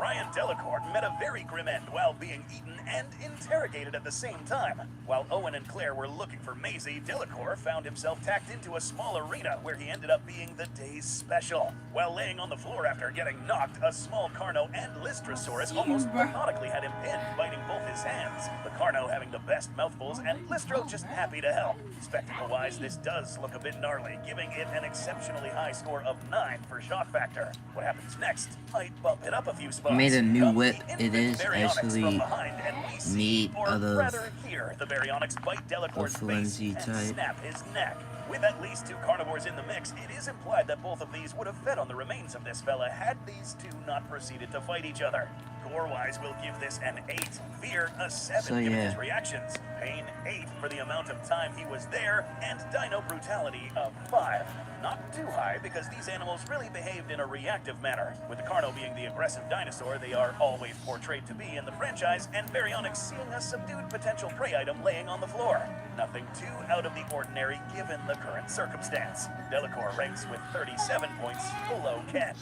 Ryan Delacour met a very grim end while being eaten and interrogated at the same time. While Owen and Claire were looking for Maisie, Delacour found himself tacked into a small arena where he ended up being the day's special. While laying on the floor after getting knocked, a small Carno and Lystrosaurus almost methodically had him pinned, biting both his hands. The Carno having the best mouthfuls and Lystro just happy to help. Spectacle-wise, this does look a bit gnarly, giving it an exceptionally high score of 9 for shock factor. What happens next might bump it up a few spots. I made a new whip. It is actually made out of the Baryonyx bite Delacour's face and snap his neck. With at least 2 carnivores in the mix, it is implied that both of these would have fed on the remains of this fella had these 2 not proceeded to fight each other. Gore-wise, we'll give this an 8. Fear a 7 given his reactions. Pain 8 for the amount of time he was there, and Dino brutality of 5. Not too high because these animals really behaved in a reactive manner. With the Carno being the aggressive dinosaur they are always portrayed to be in the franchise, and Baryonyx seeing a subdued potential prey item laying on the floor. Nothing too out of the ordinary given the current circumstance. Delacour ranks with 37 points below Ken.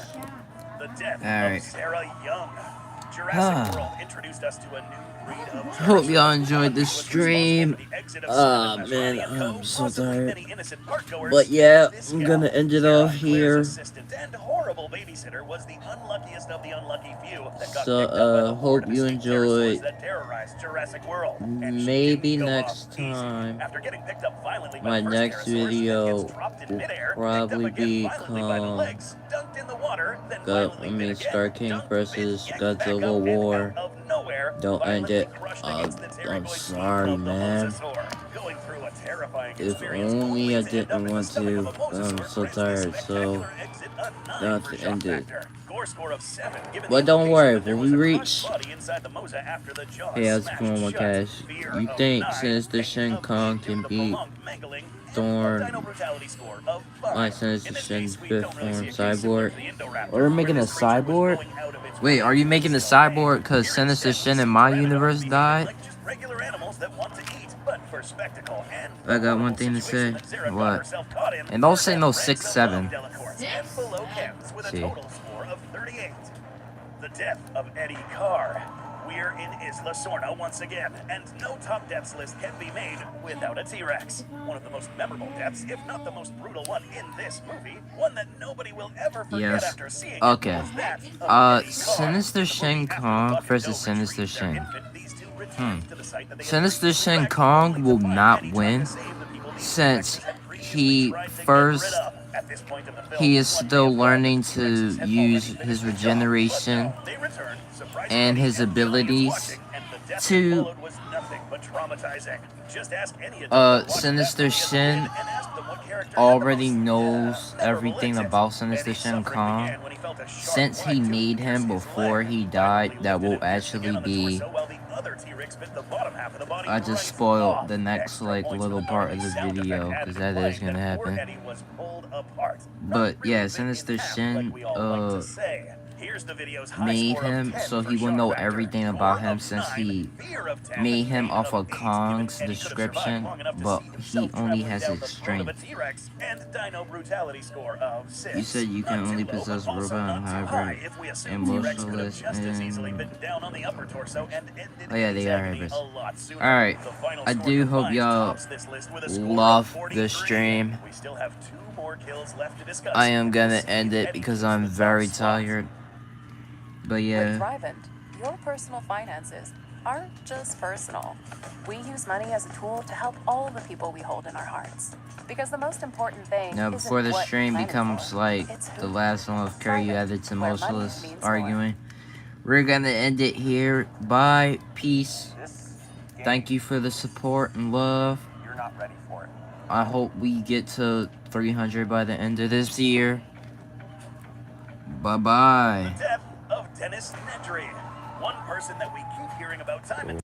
The death of Sarah Young. Jurassic World introduced us to a new breed of hope y'all enjoyed the stream. Man, I'm so tired. But yeah, I'm gonna end it off here. So, hope you enjoyed. Maybe next time, my next video will probably become Star King versus Godzilla War. Don't end it. I'm sorry, man. If only I didn't want to. I'm so tired, so not to end it. But don't worry, when we reach... Hey, how's it going, my cash? You think Sinister Shin Kong can beat Thorn, my Sinister Shin's 5th form cyborg? Or we're making a cyborg? Wait, are you making a cyborg because Sinister Shin in my universe died? I got one thing to say. What? And don't say no 6'7". See. The death of Eddie Carr. We're in Isla Sorna once again, and no top deaths list can be made without a T-Rex. One of the most memorable deaths, if not the most brutal one in this movie, one that nobody will ever forget after seeing it. Okay. Sinister Shin Kong versus Sinister Shin. Sinister Shin Kong will not win since he is still learning to use his regeneration and his abilities to Sinister Shin already knows everything about Sinister Shin Kong. Since he made him before he died, that will actually be T-Rex bit the bottom half of the body I just right spoiled off. the next Extra like points little for the part of gnarly the sound video, effect because added that is playing gonna that poor happen. Eddie was pulled apart. But Not yeah, really Sinister bit in half, Shin like we all like to say. Here's the video's high made score of him 10 so for he would shock know factor, everything gore about him, of since 9, he fear of 10, made him pain off of of 8, Kong's given Eddie could have survived description, long enough to but see he himself only traveling has down his the throat of a strength. T-Rex, and dino brutality score of 6. You said you can Not too only low, but possess also robot and not too high hybrid, if we assume T-Rex could have emotionless, just as easily and bitten down on the upper torso and ended oh yeah, Eddie's they are agony hybrids. a lot sooner. Alright, The final I score do hope combined y'all tops this list with a score of love 43. the stream. We still have 2 more kills left to discuss. I am We'll gonna see end if it Eddie because keeps I'm the top very spot. tired. But With yeah, Thrivent, your personal finances aren't just personal. We use money as a tool to help all the people we hold in our hearts. Because the most important thing now isn't before the what stream you're planning becomes for, like it's who. the last one of Carry You Edits and Where money Mostless means more. arguing, we're gonna end it here. Bye, peace. This game, Thank you for the support and love. you're not ready for it. I hope we get to 300 by the end of this year. Bye bye. The death of Dennis Nedry, one person that we keep hearing about time and